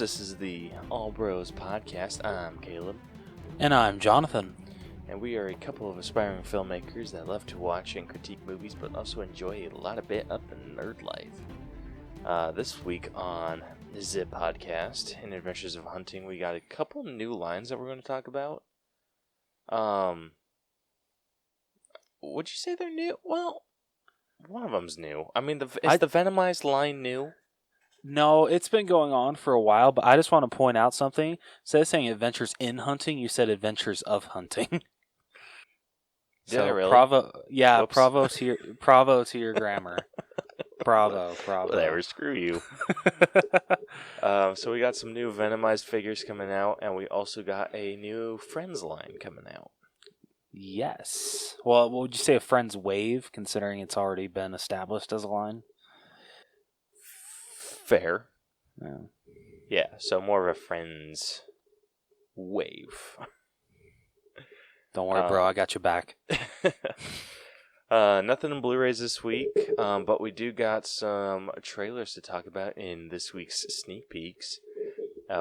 This is the All Bros Podcast. I'm Caleb. And I'm Jonathan. And we are a couple of aspiring filmmakers that love to watch and critique movies, but also enjoy a lot of bit of the nerd life. This week on the Podcast, in Adventures of Hunting, we got a couple new lines that we're going to talk about. Would you say they're new? Well, one of them's new. I mean, is the Venomized line new? No, it's been going on for a while, but I just want to point out something. Instead of saying Adventures in Hunting, you said Adventures of Hunting. Did I really? Bravo, yeah, Whoops. bravo to your grammar. Bravo. Whatever, screw you. So we got some new Venomized figures coming out, and we also got a new Friends line coming out. Yes. Well, would you say a Friends wave, considering it's already been established as a line? Fair. Yeah. Yeah, so more of a Friends wave. Don't worry, bro. I got your back. Nothing in Blu-rays this week, but we do got some trailers to talk about in this week's sneak peeks.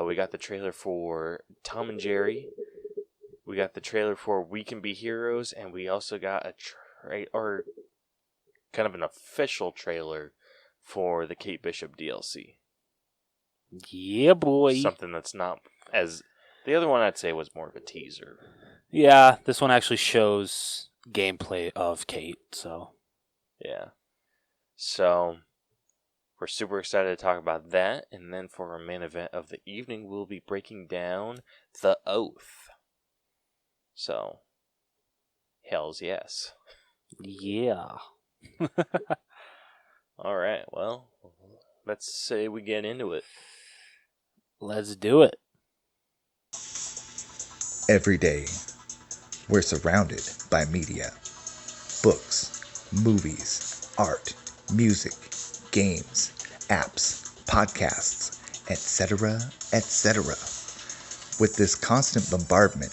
We got the trailer for Tom and Jerry. We got the trailer for We Can Be Heroes, and we also got a kind of an official trailer for the Kate Bishop DLC. Yeah, boy. Something that's not as... The other one I'd say was more of a teaser. Yeah, this one actually shows gameplay of Kate, so... Yeah. So, we're super excited to talk about that, and then for our main event of the evening, we'll be breaking down The Oath. So, hells yes. Yeah. Alright, well, let's say we get into it. Let's do it. Every day, we're surrounded by media. Books, movies, art, music, games, apps, podcasts, etc., etc. With this constant bombardment,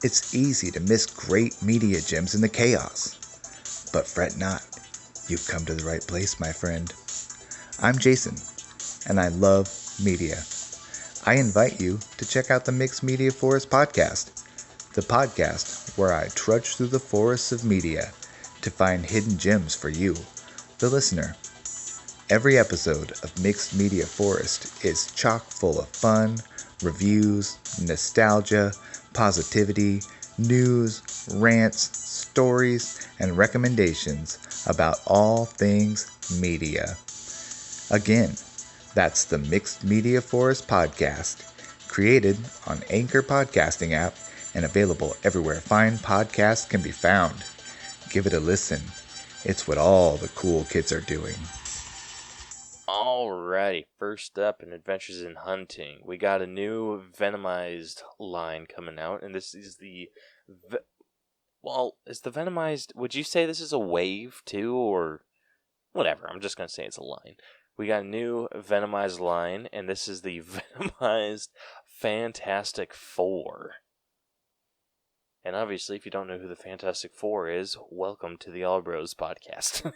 it's easy to miss great media gems in the chaos. But fret not. You've come to the right place, my friend. I'm Jason, and I love media. I invite you to check out the Mixed Media Forest podcast, the podcast where I trudge through the forests of media to find hidden gems for you, the listener. Every episode of Mixed Media Forest is chock full of fun, reviews, nostalgia, positivity, news, rants, stories, and recommendations about all things media. Again, that's the Mixed Media Forest podcast, created on Anchor Podcasting app and available everywhere fine podcasts can be found. Give it a listen. It's what all the cool kids are doing. Alrighty, first up in Adventures in Hunting, we got a new Venomized line coming out, and this is the... is the Venomized... Would you say this is a wave, too, or... Whatever, I'm just going to say it's a line. We got a new Venomized line, and this is the Venomized Fantastic Four. And obviously, if you don't know who the Fantastic Four is, welcome to the All Bros Podcast.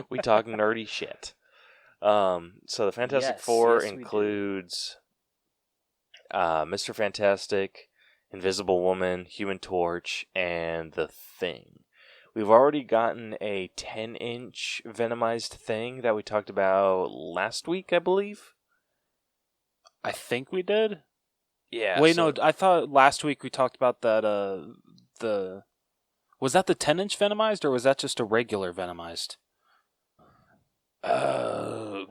We talk nerdy shit. So the Fantastic Four includes Mr. Fantastic, Invisible Woman, Human Torch, and The Thing. We've already gotten a 10-inch Venomized Thing that we talked about last week, I believe. I think we did? Yeah. Wait, no, I thought last week we talked about that, was that the 10-inch Venomized, or was that just a regular Venomized?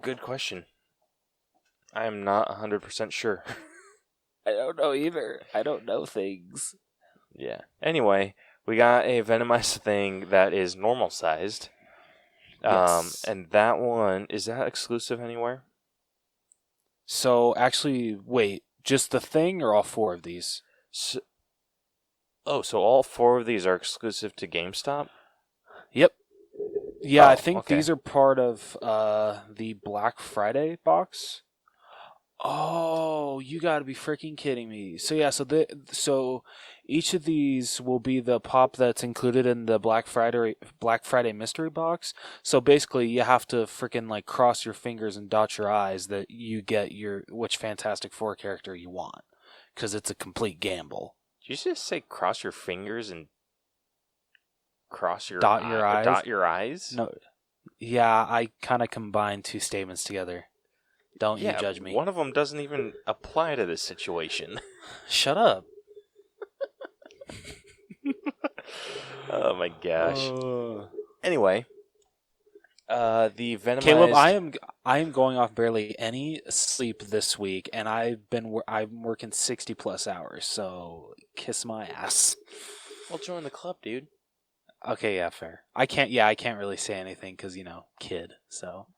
Good question. I am not 100% sure. I don't know either. I don't know things. Yeah. Anyway, we got a Venomized Thing that is normal sized. Yes. And that one, is that exclusive anywhere? So, actually, wait, just the Thing or all four of these? So all four of these are exclusive to GameStop? Yep. Yeah, I think okay. these are part of the Black Friday box. Oh, you got to be freaking kidding me! So yeah, so each of these will be the pop that's included in the Black Friday mystery box. So basically, you have to freaking like cross your fingers and dot your I's that you get which Fantastic Four character you want, because it's a complete gamble. Did you just say cross your fingers and cross your Dot your eyes? Dot your eyes? No, yeah, I kind of combined two statements together. Don't you judge me. One of them doesn't even apply to this situation. Shut up. Oh my gosh. Anyway, the Venomized... Caleb, I am going off barely any sleep this week, and I'm working 60+ hours, so kiss my ass. Well, join the club, dude. Okay, yeah, fair. I can't really say anything because, kid, so.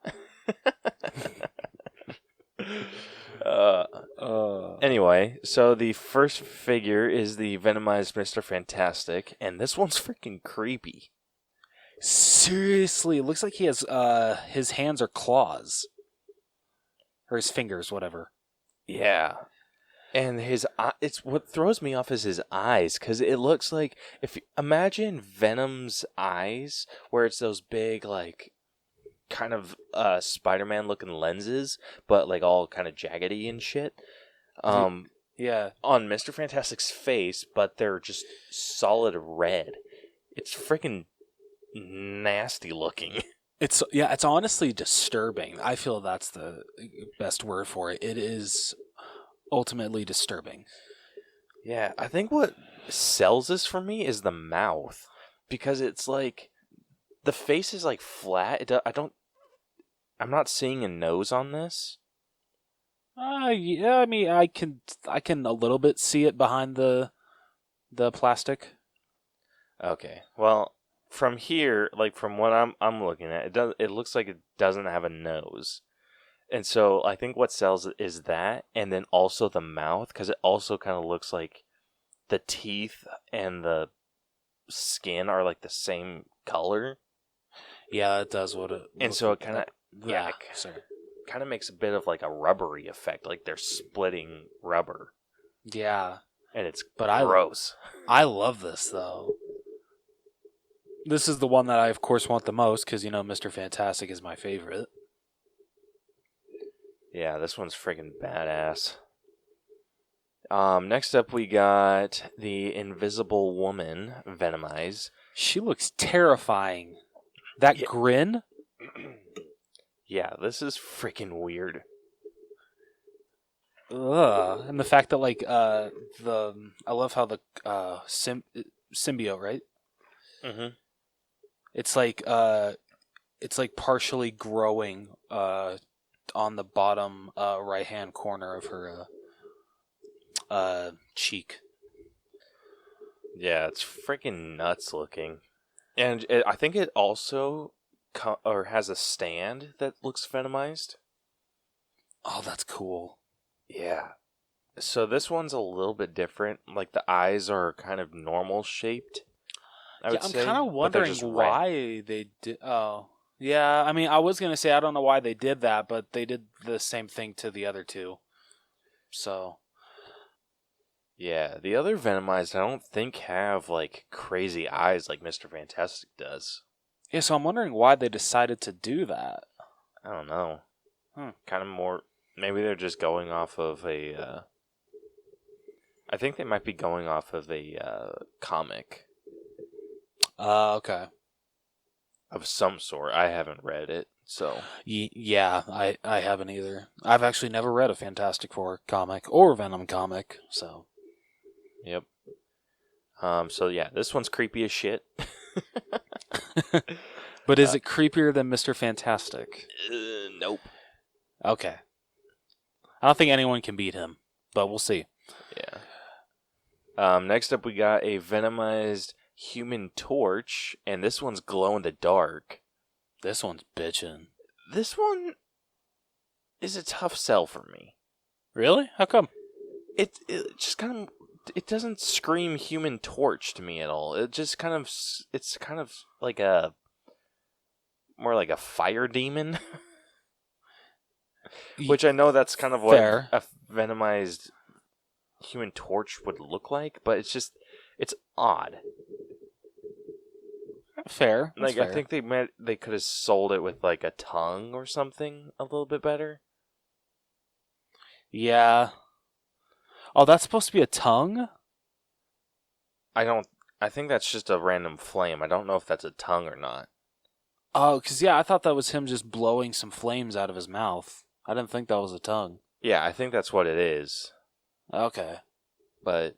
Anyway, so the first figure is the Venomized Mr. Fantastic, and this one's freaking creepy. Seriously, it looks like he has his hands are claws, or his fingers, whatever. Yeah, and it's what throws me off is his eyes, because it looks like imagine Venom's eyes, where it's those big like kind of Spider-Man looking lenses, but like all kind of jaggedy and shit. Yeah, on Mr. Fantastic's face, but they're just solid red. It's freaking nasty looking. It's honestly disturbing. I feel that's the best word for it. It is ultimately disturbing. Yeah, I think what sells this for me is the mouth, because it's like the face is like flat. I'm not seeing a nose on this. Yeah, I mean, I can a little bit see it behind the plastic. Okay, well, from here, like from what I'm looking at, it looks like it doesn't have a nose, and so I think what sells it is that, and then also the mouth, because it also kind of looks like the teeth and the skin are like the same color. Yeah, it does and so it kind of sorry. Kind of makes a bit of like a rubbery effect, like they're splitting rubber. Yeah, and it's gross. I love this though. This is the one that I of course want the most because Mr. Fantastic is my favorite. Yeah, this one's freaking badass. Next up we got the Invisible Woman, Venomized. She looks terrifying. That grin. Yeah, this is freaking weird. Ugh. And the fact that I love how the symbiote, right? Mm-hmm. It's like partially growing on the bottom right hand corner of her cheek. Yeah, it's freaking nuts looking, and I think it also has a stand that looks venomized. Oh, that's cool. Yeah. So this one's a little bit different. Like the eyes are kind of normal shaped. I'm kind of wondering why they did. Oh, yeah. I mean, I was gonna say I don't know why they did that, but they did the same thing to the other two. So. Yeah, the other Venomized I don't think have like crazy eyes like Mr. Fantastic does. Yeah, so I'm wondering why they decided to do that. I don't know. Kind of more. Maybe they're just going off of a. I think they might be going off of a comic. Okay. Of some sort. I haven't read it, so. Yeah, I haven't either. I've actually never read a Fantastic Four comic or Venom comic, so. Yep. So yeah, this one's creepy as shit. But is it creepier than Mr. Fantastic? Nope. Okay. I don't think anyone can beat him, but we'll see. Yeah. Next up, we got a Venomized Human Torch, and this one's glow in the dark. This one's bitchin'. This one is a tough sell for me. Really? How come? It just kind of. It doesn't scream Human Torch to me at all. It just kind of. It's kind of like more like a fire demon. Which I know that's kind of what Fair. a Venomized Human Torch would look like, but it's odd. Fair. That's Like, fair. I think they could have sold it with like a tongue or something a little bit better. Yeah. Oh, that's supposed to be a tongue? I think that's just a random flame. I don't know if that's a tongue or not. Oh, because, yeah, I thought that was him just blowing some flames out of his mouth. I didn't think that was a tongue. Yeah, I think that's what it is. Okay. But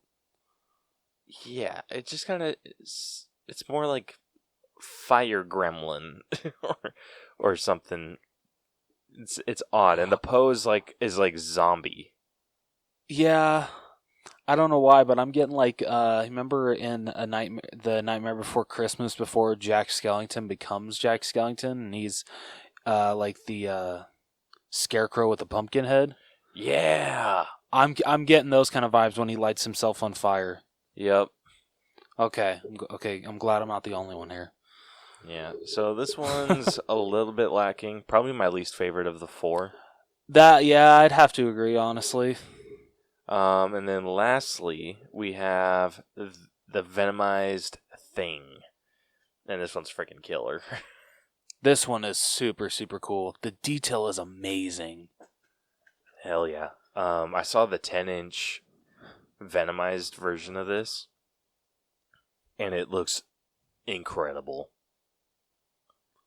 yeah, it just kind of it's more like fire gremlin or something. It's odd, and the pose is like zombie. Yeah. I don't know why, but I'm getting like, remember in the Nightmare Before Christmas, before Jack Skellington becomes Jack Skellington, and he's like the scarecrow with a pumpkin head? Yeah. I'm getting those kind of vibes when he lights himself on fire. Yep. Okay. I'm glad I'm not the only one here. Yeah. So this one's a little bit lacking. Probably my least favorite of the four. I'd have to agree, honestly. And then lastly, we have the Venomized Thing. And this one's freaking killer. This one is super, super cool. The detail is amazing. Hell yeah. I saw the 10-inch Venomized version of this, and it looks incredible.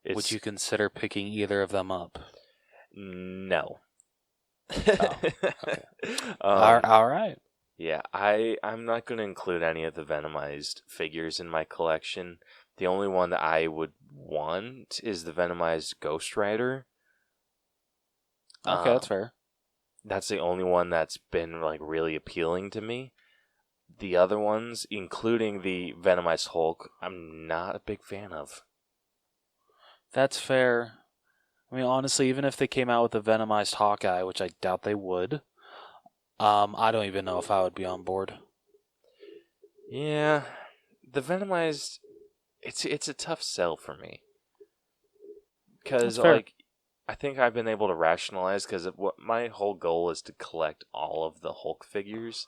Would you consider picking either of them up? No. Oh, okay. All right. Yeah, I'm not going to include any of the Venomized figures in my collection. The only one that I would want is the Venomized Ghost Rider. Okay, that's fair. That's the only one that's been like really appealing to me. The other ones, including the Venomized Hulk, I'm not a big fan of. That's fair. I mean, honestly, even if they came out with a Venomized Hawkeye, which I doubt they would, I don't even know if I would be on board. Yeah, the Venomized, it's a tough sell for me. Because, like, I think I've been able to rationalize, because what my whole goal is to collect all of the Hulk figures.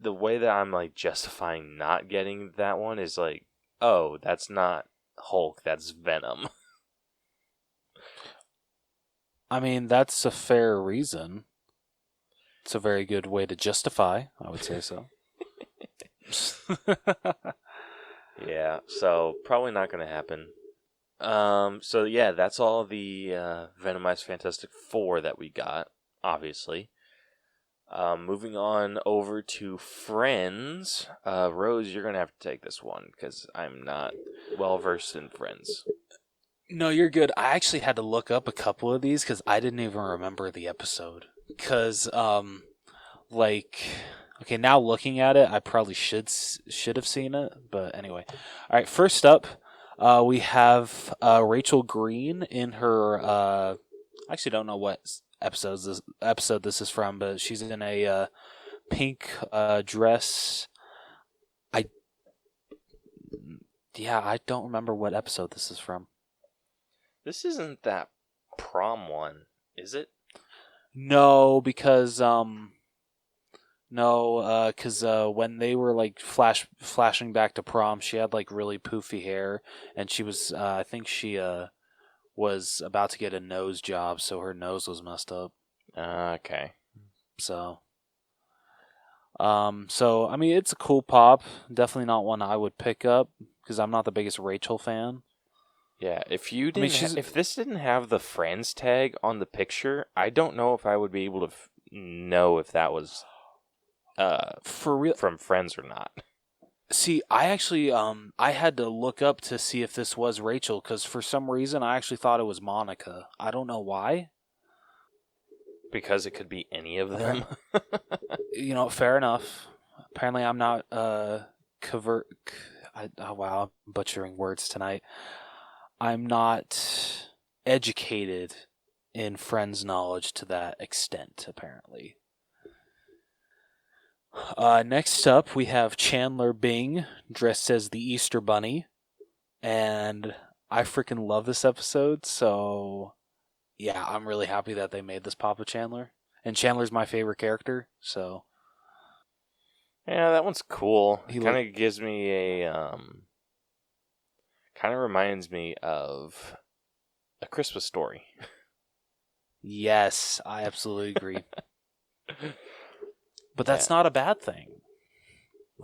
The way that I'm, like, justifying not getting that one is, like, oh, that's not Hulk, that's Venom. I mean, that's a fair reason. It's a very good way to justify, I would say so. Yeah, so probably not going to happen. So yeah, that's all the Venomized Fantastic Four that we got, obviously. Moving on over to Friends. Rose, you're going to have to take this one, because I'm not well-versed in Friends. No, you're good. I actually had to look up a couple of these, because I didn't even remember the episode. Because, okay, now looking at it, I probably should have seen it, but anyway. All right, first up, we have Rachel Green in her. I actually don't know what episode this is from, but she's in a pink dress. I don't remember what episode this is from. This isn't that prom one, is it? No, because when they were like flashing back to prom, she had like really poofy hair, and she was I think she was about to get a nose job, so her nose was messed up. Okay. So I mean, it's a cool pop. Definitely not one I would pick up because I'm not the biggest Rachel fan. Yeah, if if this didn't have the Friends tag on the picture, I don't know if I would be able to know if that was for real from Friends or not. See, I actually I had to look up to see if this was Rachel, because for some reason I actually thought it was Monica. I don't know why. Because it could be any of them. Fair enough. Apparently I'm not wow, I'm butchering words tonight. I'm not educated in Friends knowledge to that extent, apparently. Next up, we have Chandler Bing dressed as the Easter Bunny, and I freaking love this episode. So, yeah, I'm really happy that they made this pop of Chandler. And Chandler's my favorite character, so Yeah, that one's cool. He It kind of gives me a kind of reminds me of A Christmas Story. yes, I absolutely agree. But that's not a bad thing.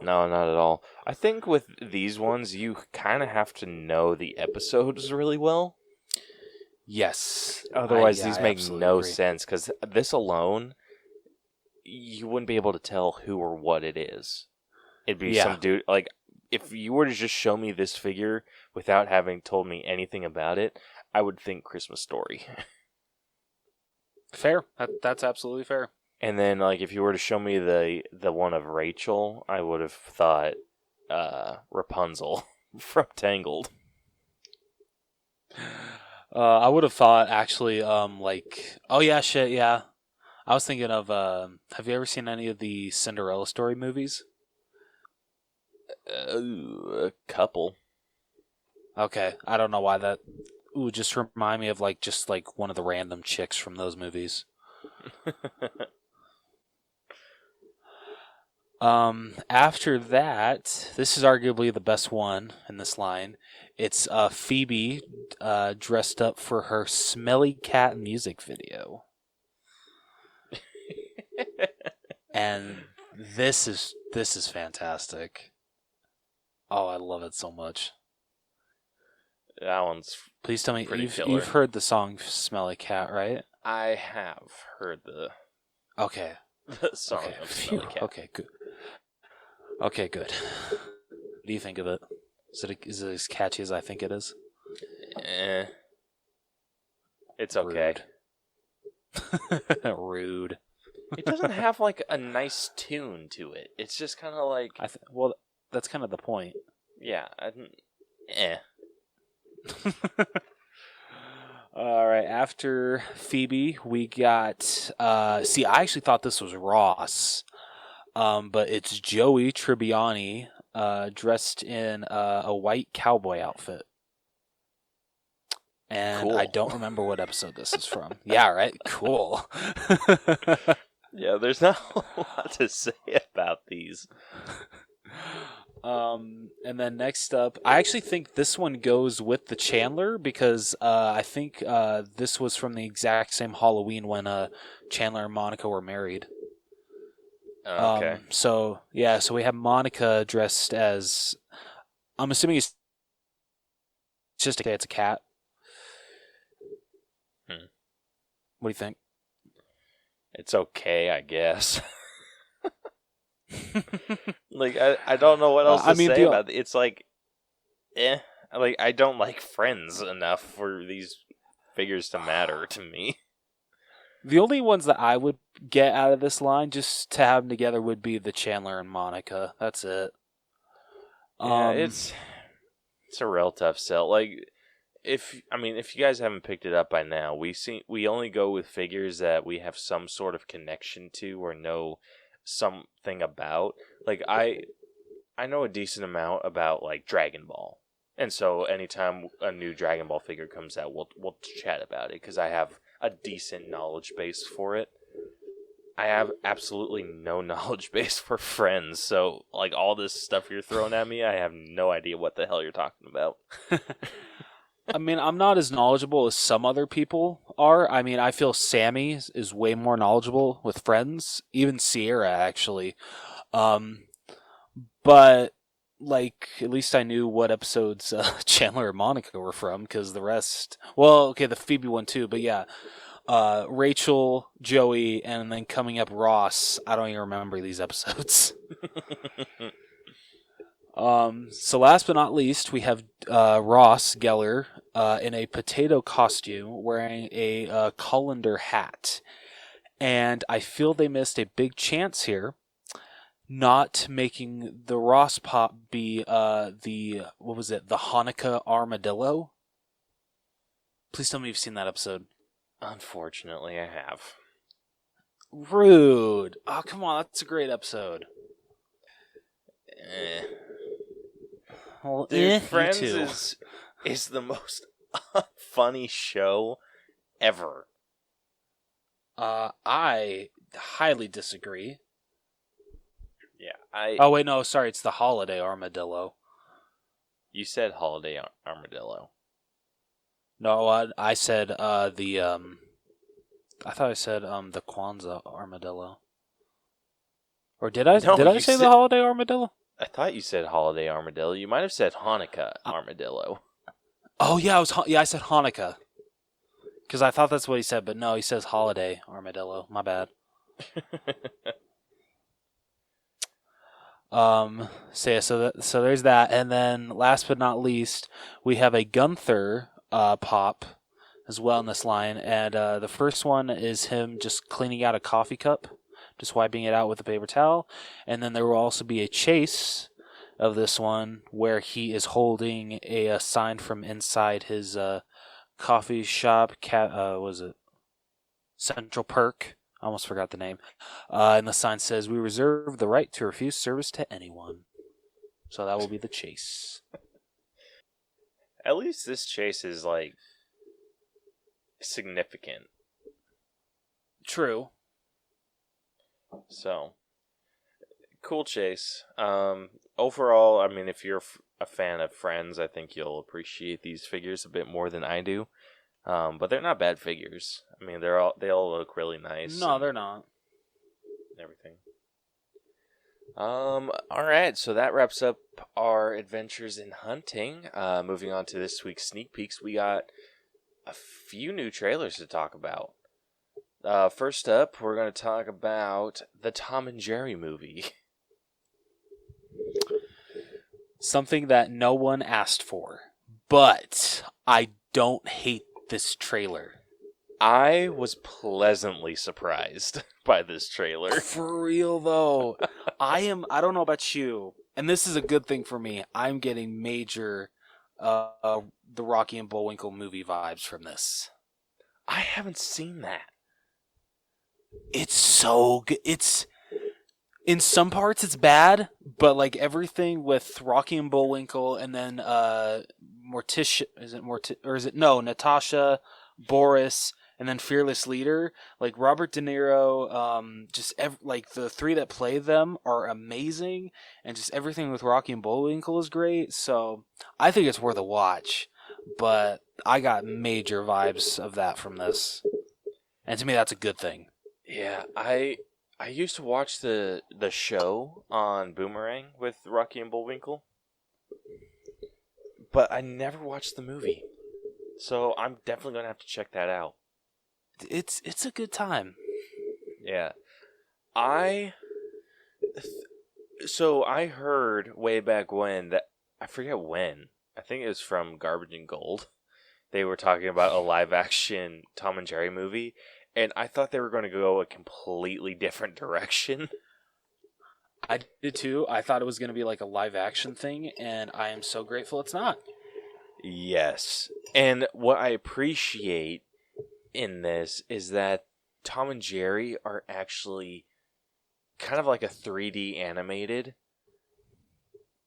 No, not at all. I think with these ones, you kind of have to know the episodes really well. Yes. Otherwise, I these make absolutely no agree. sense, because this alone, you wouldn't be able to tell who or what it is. It'd be some dude, like, if you were to just show me this figure without having told me anything about it, I would think Christmas Story. Fair. That's absolutely fair. And then, like, if you were to show me the one of Rachel, I would have thought Rapunzel from Tangled. I would have thought, actually, like... Oh, yeah, shit, yeah. I was thinking of... have you ever seen any of the Cinderella story movies? A couple. Okay, I don't know why that... Ooh, just remind me of, like, just, like, one of the random chicks from those movies. After that, this is arguably the best one in this line. It's Phoebe dressed up for her Smelly Cat music video. And this is fantastic. Oh, I love it so much. That one's Please tell me pretty killer. you've heard the song Smelly Cat, right? I have heard the song Okay. of Smelly Cat. Okay, good. Okay, good. What do you think of it? Is it as catchy as I think it is? It's okay. Rude. Rude. It doesn't have like a nice tune to it. It's just kind of like well, that's kind of the point. Yeah. All right. After Phoebe, we got. See, I actually thought this was Ross, but it's Joey Tribbiani, dressed in a white cowboy outfit. And cool. I don't remember what episode this is from. Yeah, right? Cool. Yeah, there's not a lot to say about these. And then next up, I actually think this one goes with the Chandler because I think this was from the exact same Halloween when Chandler and Monica were married. Okay. So we have Monica dressed as, I'm assuming it's just it's a cat. What do you think? It's okay, I guess. Like, I don't know what else to say about it. It's like, Like, I don't like Friends enough for these figures to matter to me. The only ones that I would get out of this line, just to have them together, would be the Chandler and Monica. That's it. Yeah, it's a real tough sell. Like, if you guys haven't picked it up by now, we only go with figures that we have some sort of connection to or know something about. Like, I know a decent amount about, like, Dragon Ball. And so anytime a new Dragon Ball figure comes out, we'll chat about it because I have a decent knowledge base for it. I have absolutely no knowledge base for Friends, so, like, all this stuff you're throwing at me, I have no idea what the hell you're talking about. I mean, I'm not as knowledgeable as some other people are. I mean, I feel Sammy is way more knowledgeable with Friends, even Sierra, actually. But, like, at least I knew what episodes Chandler and Monica were from, because the rest... Well, okay, the Phoebe one too, but yeah. Rachel, Joey, and then coming up Ross. I don't even remember these episodes. So last but not least, we have Ross Geller in a potato costume wearing a colander hat. And I feel they missed a big chance here, not making the Ross pop be the Hanukkah armadillo? Please tell me you've seen that episode. Unfortunately, I have. Rude. Oh, come on, that's a great episode. Well, dude, Friends is the most funny show ever. I highly disagree. Yeah, Oh, wait, no, sorry, it's the Holiday Armadillo. You said holiday armadillo. No, I said I thought I said the Kwanzaa Armadillo. Or did I? No, Did I you say said- the Holiday Armadillo? I thought you said holiday armadillo. You might have said Hanukkah armadillo. Oh yeah, I said Hanukkah. Because I thought that's what he said, but no, he says Holiday Armadillo. My bad. So there's that, and then last but not least, we have a Gunther pop as well in this line, and the first one is him just cleaning out a coffee cup, just wiping it out with a paper towel, and then there will also be a chase of this one where he is holding a sign from inside his coffee shop. Was it Central Perk? I almost forgot the name. And the sign says, "We reserve the right to refuse service to anyone." So that will be the chase. At least this chase is, like, significant. True. So, cool chase. Overall, I mean, if you're a fan of Friends, I think you'll appreciate these figures a bit more than I do. But they're not bad figures. I mean, they all look really nice. No, they're not. Everything. All right, so that wraps up our adventures in hunting. Moving on to this week's sneak peeks, we got a few new trailers to talk about. First up, we're going to talk about the Tom and Jerry movie. Something that no one asked for, but I don't hate this trailer. I was pleasantly surprised by this trailer. For real though, I don't know about you, and this is a good thing for me. I'm getting major the Rocky and Bullwinkle movie vibes from this. I haven't seen that. It's so good. It's in some parts it's bad, but like everything with Rocky and Bullwinkle, and then Natasha, Boris, and then Fearless Leader, like Robert De Niro, like the three that play them are amazing, and just everything with Rocky and Bullwinkle is great. So I think it's worth a watch. But I got major vibes of that from this, and to me that's a good thing. Yeah, I used to watch the show on Boomerang with Rocky and Bullwinkle, but I never watched the movie. So I'm definitely going to have to check that out. It's a good time. Yeah. So I heard way back when that, I forget when, I think it was from Garbage and Gold, they were talking about a live action Tom and Jerry movie, and I thought they were going to go a completely different direction. I did too. I thought it was going to be like a live action thing, and I am so grateful it's not. Yes. And what I appreciate in this is that Tom and Jerry are actually kind of like a 3D animated.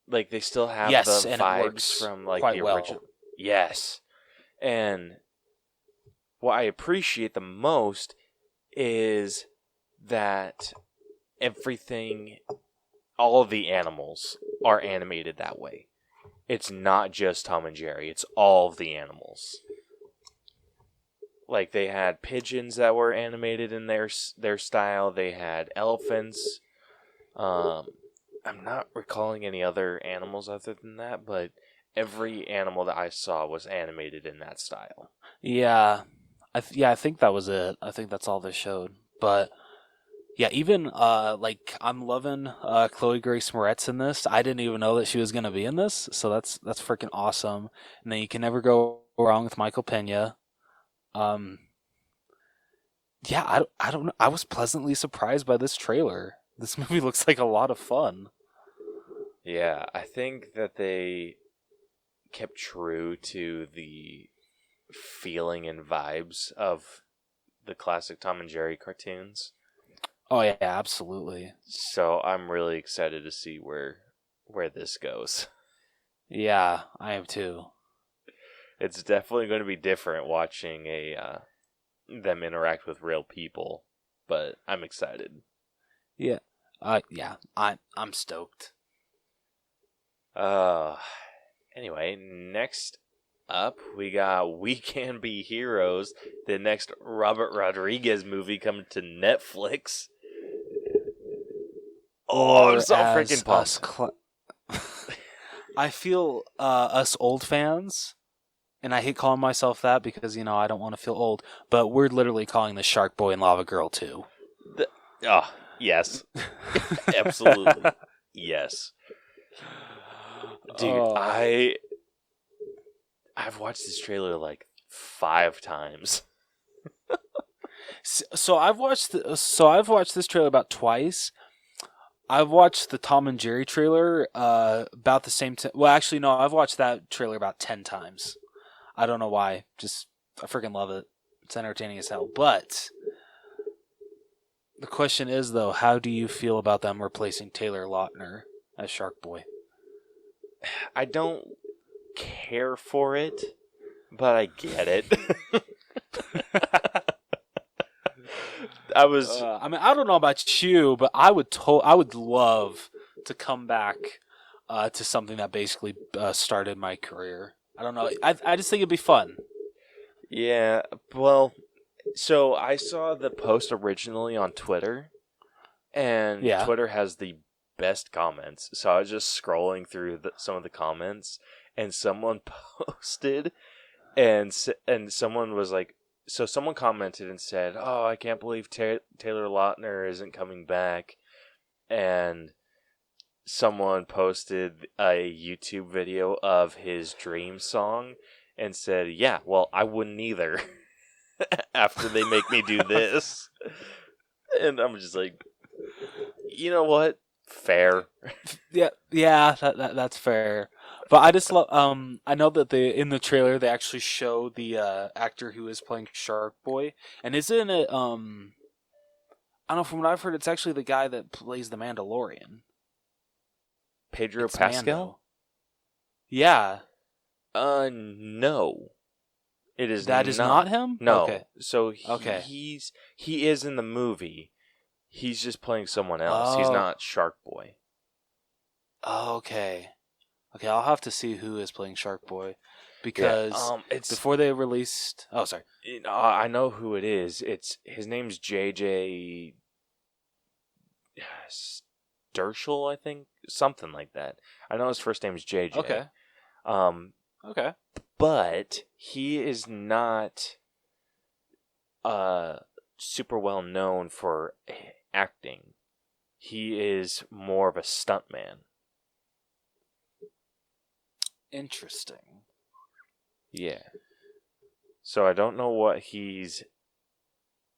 Like they still have Yes, the and it vibes works from like quite the well. original. Yes. And what I appreciate the most is that all of the animals are animated that way. It's not just Tom and Jerry, it's all of the animals. Like they had pigeons that were animated in their style, they had elephants. I'm not recalling any other animals other than that, but every animal that I saw was animated in that style. Yeah, I think that was it. I think that's all they showed. But yeah, even like I'm loving Chloe Grace Moretz in this. I didn't even know that she was gonna be in this, so that's freaking awesome. And then you can never go wrong with Michael Pena. Yeah, I don't know. I was pleasantly surprised by this trailer. This movie looks like a lot of fun. Yeah, I think that they kept true to the feeling and vibes of the classic Tom and Jerry cartoons. Oh yeah, absolutely. So I'm really excited to see where this goes. Yeah, I am too. It's definitely going to be different watching a them interact with real people, but I'm excited. Yeah. Yeah. I'm stoked. Anyway, next up, we got We Can Be Heroes, the next Robert Rodriguez movie coming to Netflix. Oh, I'm so freaking pumped. I feel us old fans, and I hate calling myself that because, I don't want to feel old, but we're literally calling the Shark Boy and Lava Girl too. Yes. Absolutely. Yes. Dude, I've watched this trailer like 5 times. So I've watched this trailer about twice. I've watched the Tom and Jerry trailer about the same time. Well, actually, no, I've watched that trailer about 10 times. I don't know why. Just, I freaking love it. It's entertaining as hell. But the question is, though, how do you feel about them replacing Taylor Lautner as Shark Boy? I don't care for it, but I get it. I don't know about you, but I would love to come back to something that basically started my career. I don't know. I just think it'd be fun. Yeah, well, so I saw the post originally on Twitter, and Twitter has the best comments. So I was just scrolling through some of the comments, and someone posted, and someone was like, so someone commented and said, "Oh, I can't believe Taylor Lautner isn't coming back," and someone posted a YouTube video of his Dream song and said, "Yeah, well, I wouldn't either after they make me do this." And I'm just like, you know what? Fair. Yeah, that's fair. But I just love. I know that in the trailer they actually show the actor who is playing Shark Boy, and isn't it? I don't know. From what I've heard, it's actually the guy that plays the Mandalorian, Pedro Pascal. Mando. Yeah. No. It is. That is not him. No. Okay. So he is in the movie. He's just playing someone else. He's not Shark Boy. Okay. Okay, I'll have to see who is playing Shark Boy because before they released. Oh, sorry. I know who it is. His name's JJ Sturchel, I think, something like that. I know his first name is JJ. Okay. Okay. But he is not super well known for acting. He is more of a stuntman. Interesting. Yeah. So I don't know what he's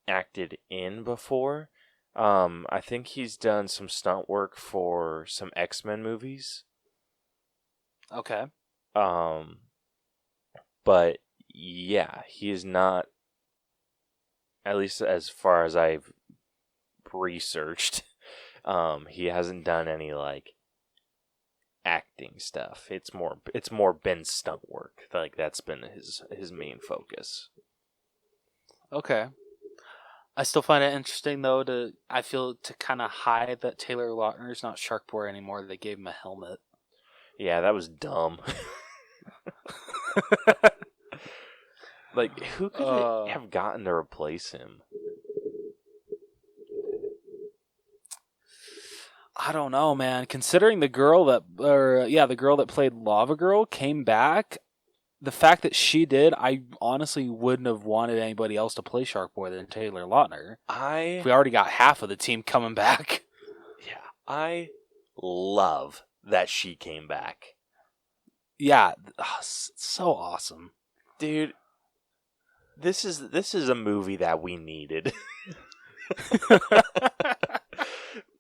acted in before. I think he's done some stunt work for some X-Men movies. Okay. But yeah, he is not, at least as far as I've researched, he hasn't done any like acting stuff. It's more been stunt work. Like that's been his main focus. Okay. I still find it interesting though to kind of hide that Taylor Lautner is not Shark Boy anymore. They gave him a helmet. Yeah, that was dumb. Like who could they have gotten to replace him? I don't know, man. Considering the girl that played Lava Girl came back, the fact that she did, I honestly wouldn't have wanted anybody else to play Shark Boy than Taylor Lautner. We already got half of the team coming back. Yeah, I love that she came back. Yeah, so awesome, dude. This is a movie that we needed.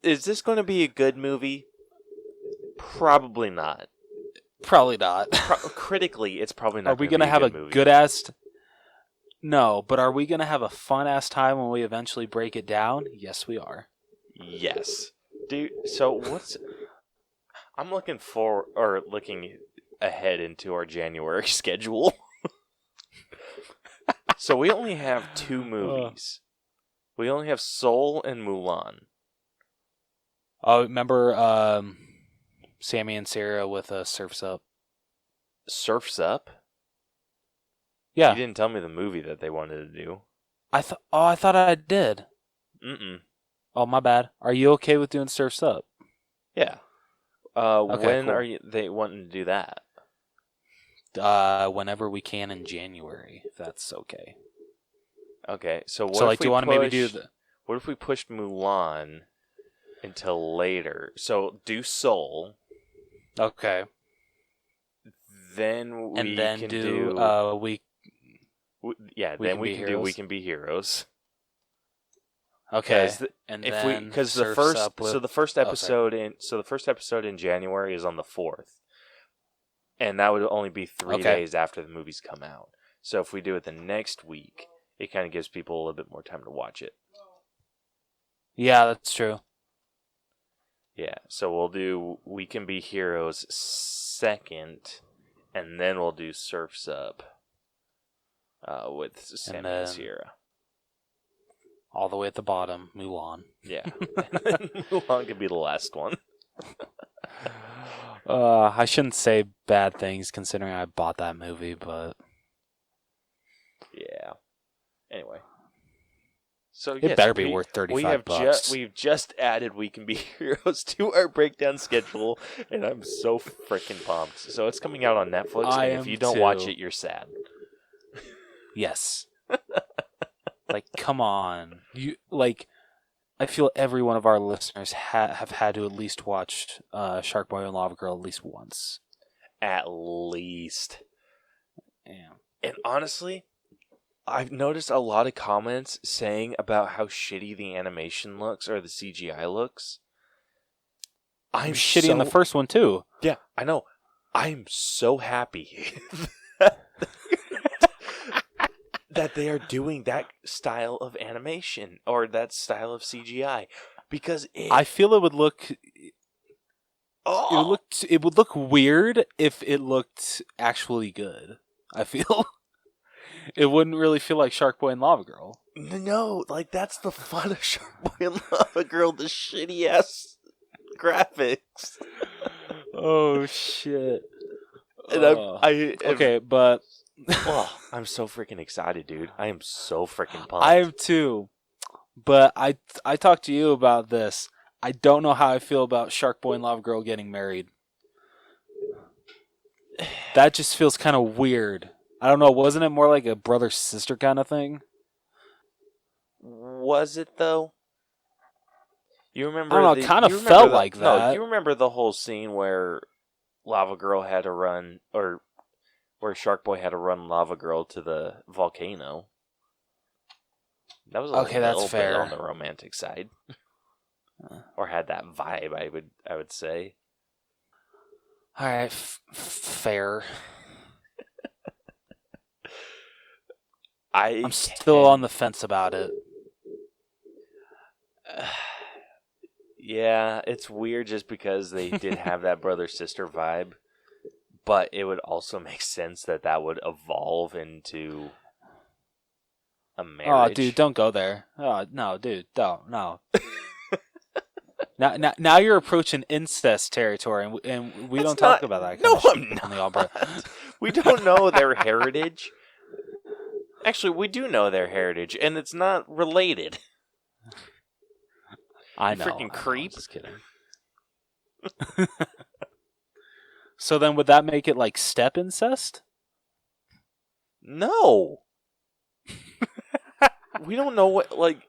Is this going to be a good movie? Probably not. Probably not. Critically, it's probably not. Are we going to have a good ass? No, but are we going to have a fun ass time when we eventually break it down? Yes, we are. Yes, dude. So I'm looking ahead into our January schedule. So we only have 2 movies. We only have Soul and Mulan. Oh, remember Sammy and Sarah with Surf's Up? Surf's Up? Yeah. You didn't tell me the movie that they wanted to do. I thought I did. Mm-mm. Oh, my bad. Are you okay with doing Surf's Up? Yeah. Okay, when cool. are they wanting to do that? Whenever we can in January, if that's okay. Okay, so what So, if like, we do you want to maybe do What if we pushed Mulan until later? So do Soul. Okay. Then we And then can do We then we Be can do Heroes? We Can Be Heroes. Okay. And then if we because the Surf's first Up with... the first episode in January is on the 4th, and that would only be 3 Okay. days after the movies come out. So if we do it the next week, it kind of gives people a little bit more time to watch it. Yeah, that's true. Yeah, so we'll do We Can Be Heroes second, and then we'll do Surf's Up with Sammy and Sierra. All the way at the bottom, Mulan. Yeah. Mulan could be the last one. I shouldn't say bad things considering I bought that movie, but... Yeah. Anyway. So It better be worth $35. We've just added We Can Be Heroes to our breakdown schedule, and I'm so freaking pumped. So it's coming out on Netflix, and if you don't watch it, you're sad. Yes. Like, come on. I feel every one of our listeners have had to at least watch Shark Boy and Lava Girl at least once. At least. Yeah. And honestly, I've noticed a lot of comments saying about how shitty the animation looks or the CGI looks. I'm shitty in the first one too. Yeah, I know. I'm so happy that they are doing that style of animation or that style of CGI because I feel it would look. Oh. It would look weird if it looked actually good. I feel it wouldn't really feel like Shark Boy and Lava Girl. No, like that's the fun of Shark Boy and Lava Girl, the shitty ass graphics. Oh shit! And okay, but oh, I'm so freaking excited, dude. I am so freaking pumped. I am too. But I talked to you about this. I don't know how I feel about Shark Boy and Lava Girl getting married. That just feels kind of weird. I don't know. Wasn't it more like a brother-sister kind of thing? Was it, though? You remember? I don't know. It kind of felt like that. No, you remember the whole scene where Lava Girl had to run, or where Shark Boy had to run Lava Girl to the volcano? That was okay. That's little fair. bit on the romantic side, or had that vibe. I would say. All right, fair. I'm still on the fence about it. Yeah, it's weird just because they did have that brother-sister vibe, but it would also make sense that would evolve into a marriage. Oh, dude, don't go there. Oh, no, dude, don't, no. Now you're approaching incest territory, and we don't talk about that kind of shit on the Alberta. We don't know their heritage. Actually, we do know their heritage, and it's not related. I know. Freaking creep. Just kidding. So then would that make it like step incest? No. We don't know what, like...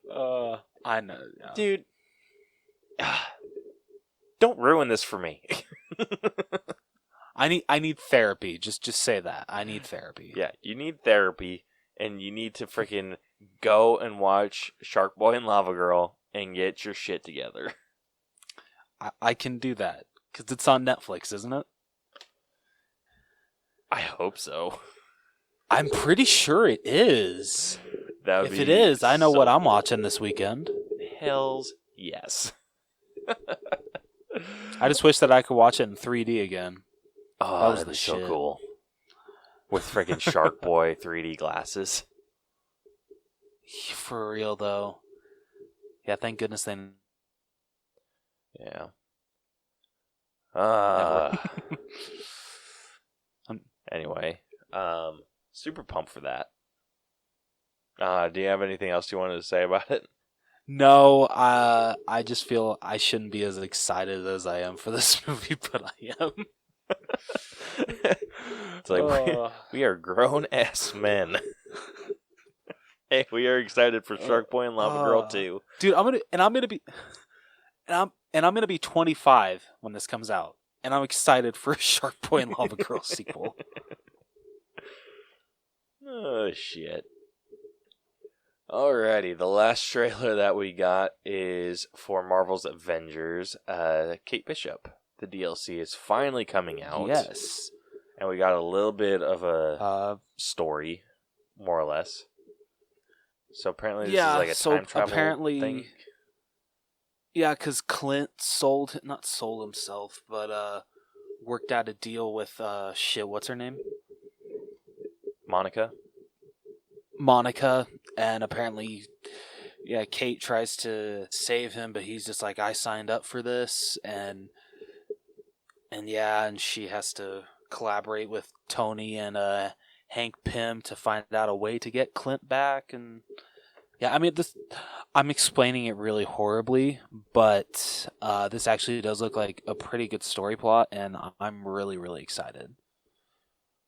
I know. Yeah. Dude. Don't ruin this for me. I need therapy. Just say that. I need therapy. Yeah, you need therapy, and you need to freaking go and watch Shark Boy and Lava Girl and get your shit together. I can do that. Because it's on Netflix, isn't it? I hope so. I'm pretty sure it is. If it is, I know what I'm watching this weekend. Hells yes. I just wish that I could watch it in 3D again. Oh, that'd be so cool. With freaking Shark Boy 3D glasses. For real though. Yeah, thank goodness they Yeah. never. Anyway, super pumped for that. Do you have anything else you wanted to say about it? No, I just feel I shouldn't be as excited as I am for this movie, but I am. It's like we are grown ass men. Hey, we are excited for Shark Boy and Lava Girl 2. Dude, I'm gonna be 25 when this comes out, and I'm excited for a Shark Boy and Lava Girl sequel. Oh shit. Alrighty, the last trailer that we got is for Marvel's Avengers. Kate Bishop, the DLC, is finally coming out. Yes. And we got a little bit of a story, more or less. So apparently this is like a time travel thing. Yeah, because Clint not sold himself, but worked out a deal with, what's her name? Monica, and apparently, yeah, Kate tries to save him, but he's just like, I signed up for this, and she has to collaborate with Tony and Hank Pym to find out a way to get Clint back, and yeah, I mean, I'm explaining it really horribly, but this actually does look like a pretty good story plot, and I'm really, really excited.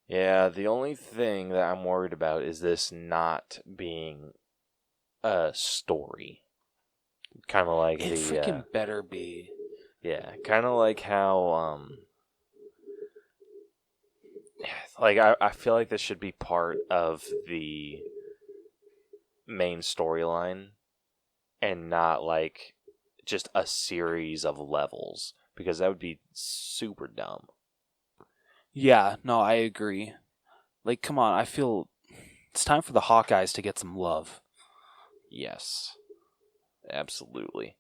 Yeah, the only thing that I'm worried about is this not being a story. Kind of like it freaking better be. Yeah, kind of like how like I feel like this should be part of the main storyline and not like just a series of levels, because that would be super dumb. Yeah, no, I agree. Like, come on, I feel it's time for the Hawkeyes to get some love. Yes. Absolutely.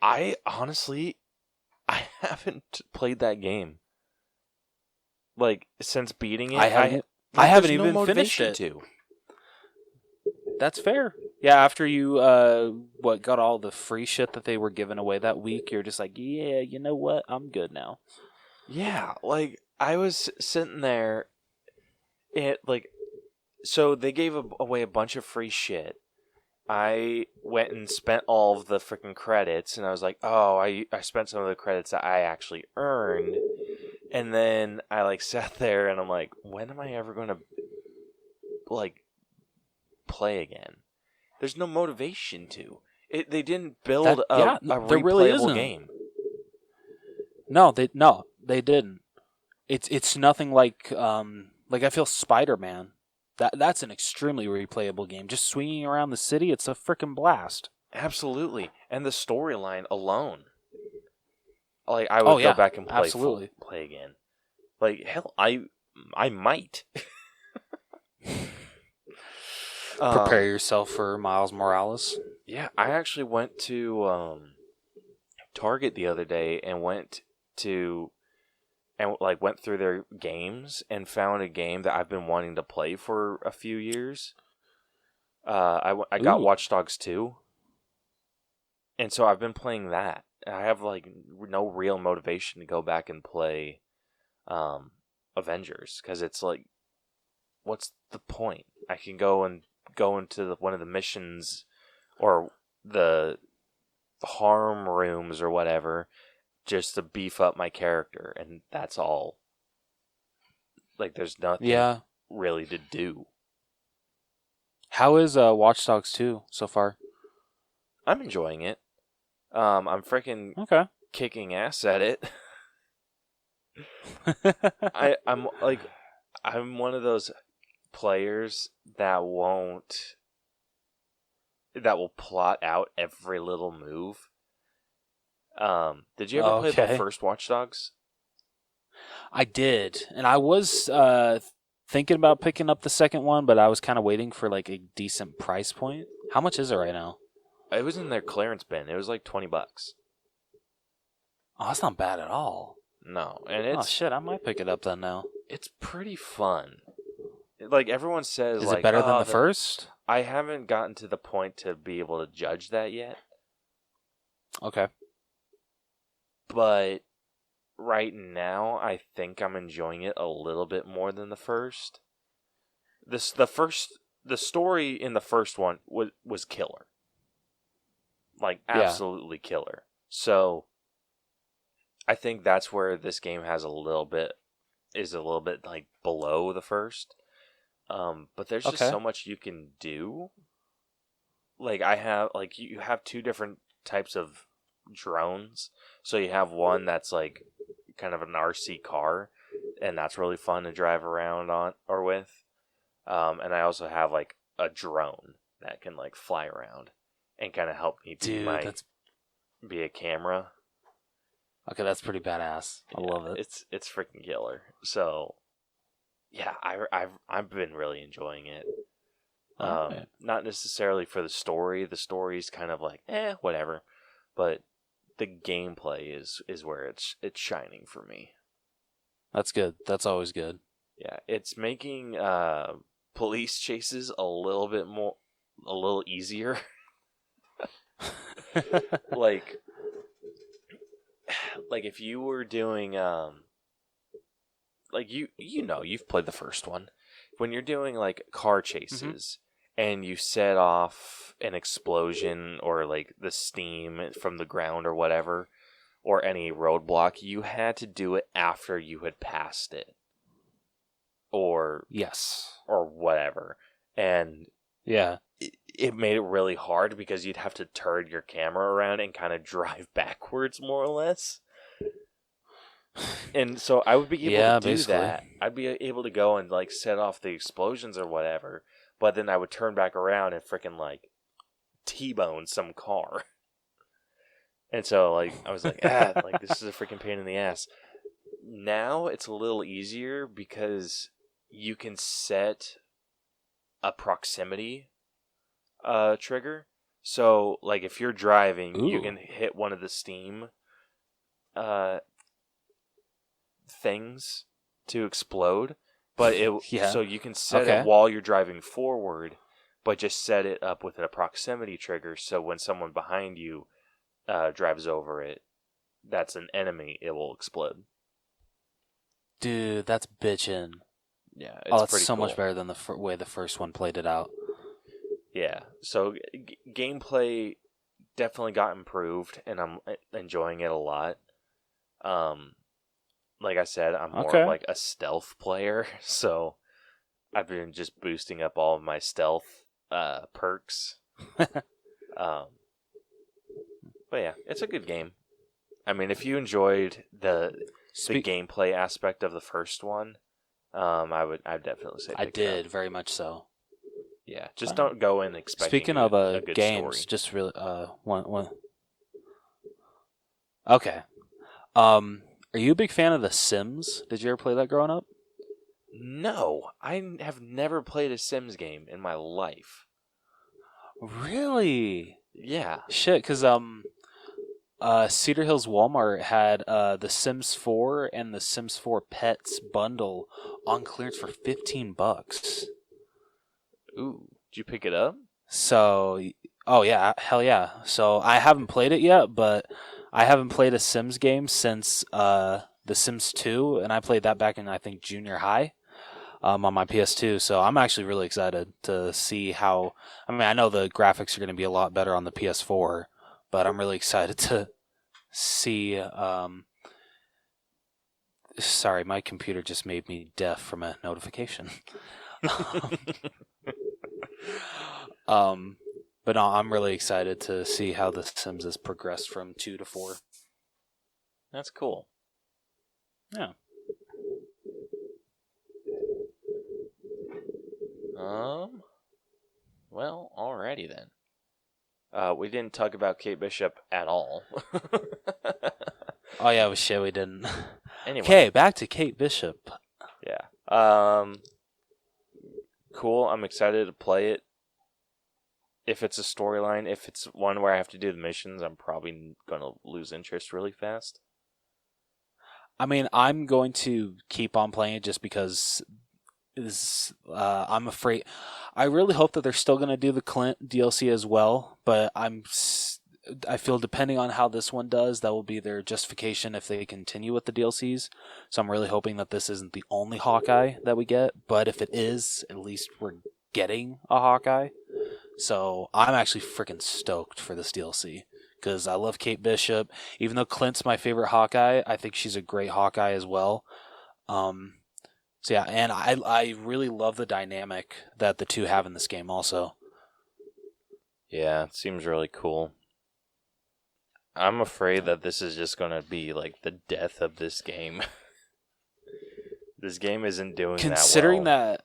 I haven't played that game. Like, since beating it, I haven't even finished it. That's fair. Yeah, after you got all the free shit that they were giving away that week, you're just like, yeah, you know what? I'm good now. Yeah, like I was sitting there, so they gave away a bunch of free shit. I went and spent all of the freaking credits, and I was like, oh, I spent some of the credits that I actually earned, and then I like sat there and I'm like, when am I ever going to like play again? There's no motivation to it. They didn't build a replayable game. No, they didn't. It's nothing like I feel Spider-Man. That's an extremely replayable game. Just swinging around the city, it's a freaking blast. Absolutely, and the storyline alone. Like I would go back and play again. Like hell, I might. Prepare yourself for Miles Morales. Yeah, I actually went to Target the other day and went through their games and found a game that I've been wanting to play for a few years. I got Watch Dogs 2. And so I've been playing that. I have like no real motivation to go back and play Avengers, because it's like, what's the point? I can go into one of the missions or the harm rooms or whatever, just to beef up my character, and that's all. Like, there's nothing really to do. How is Watch Dogs 2 so far? I'm enjoying it. I'm freaking kicking ass at it. I'm one of those players that will plot out every little move. Did you ever play the first Watch Dogs? I did, and I was thinking about picking up the second one, but I was kind of waiting for like a decent price point. How much is it right now? It was in their clearance bin. It was like $20. Oh, that's not bad at all. No, and it's shit, I might pick it up then now. It's pretty fun. like everyone says, Is like, it better than the first? I haven't gotten to the point to be able to judge that yet. Okay. But right now, I think I'm enjoying it a little bit more than the first. The story in the first one was killer. Like, absolutely killer. So, I think that's where this game is a little bit like below the first. But there's just so much you can do. Like you have two different types of drones. So you have one that's like kind of an RC car, and that's really fun to drive around on or with. And I also have like a drone that can like fly around and kind of help me be a camera. Okay, that's pretty badass. I love it. It's freaking killer. So, yeah, I've been really enjoying it. Right. Not necessarily for the story. The story's kind of like whatever, but the gameplay is where it's shining for me. That's good. That's always good. Yeah, it's making police chases a little easier. like if you were doing like you've played the first one, when you're doing like car chases and you set off an explosion or like the steam from the ground or whatever, or any roadblock, you had to do it after you had passed it or whatever, and it made it really hard because you'd have to turn your camera around and kind of drive backwards, more or less. And so I would be able to do that. I'd be able to go and like set off the explosions or whatever, but then I would turn back around and freaking like T-bone some car. And so like I was like, like this is a freaking pain in the ass. Now it's a little easier because you can set a proximity trigger. So like if you're driving, you can hit one of the steam things to explode, but so you can set it while you're driving forward, but just set it up with a proximity trigger, so when someone behind you drives over it, that's an enemy, it will explode. Dude, that's bitchin'. Yeah, it's pretty so cool. much better than the way the first one played it out. Yeah, so gameplay definitely got improved, and I'm enjoying it a lot. Like I said, I'm more of like a stealth player, so I've been just boosting up all of my stealth perks. But yeah, it's a good game. I mean, if you enjoyed the gameplay aspect of the first one, I'd definitely say I did very much so. Yeah, just don't go in expecting Speaking of a good games, story. just really one. Okay. Are you a big fan of The Sims? Did you ever play that growing up? No, I have never played a Sims game in my life. Really? Yeah. Shit, because Cedar Hills Walmart had The Sims 4 and The Sims 4 Pets bundle on clearance for $15. Ooh, did you pick it up? So, oh yeah, hell yeah. So I haven't played it yet, but I haven't played a Sims game since The Sims 2, and I played that back in, I think, junior high on my PS2. So I'm actually really excited to see how... I mean, I know the graphics are going to be a lot better on the PS4, but I'm really excited to see... Sorry, my computer just made me deaf from a notification. But no, I'm really excited to see how The Sims has progressed from 2 to 4. That's cool. Yeah. Well, alrighty then. We didn't talk about Kate Bishop at all. Oh yeah, shit, we didn't. Anyway. Okay, back to Kate Bishop. Yeah. Cool. I'm excited to play it. If it's a storyline, if it's one where I have to do the missions, I'm probably going to lose interest really fast. I mean, I'm going to keep on playing it just because is I'm afraid. I really hope that they're still going to do the Clint DLC as well, but I feel depending on how this one does, that will be their justification if they continue with the DLCs. So I'm really hoping that this isn't the only Hawkeye that we get, but if it is, at least we're getting a Hawkeye. So I'm actually freaking stoked for this DLC because I love Kate Bishop. Even though Clint's my favorite Hawkeye, I think she's a great Hawkeye as well. So yeah, and I really love the dynamic that the two have in this game also. Yeah, it seems really cool. I'm afraid that this is just going to be like the death of this game. This game isn't doing Considering that well. that,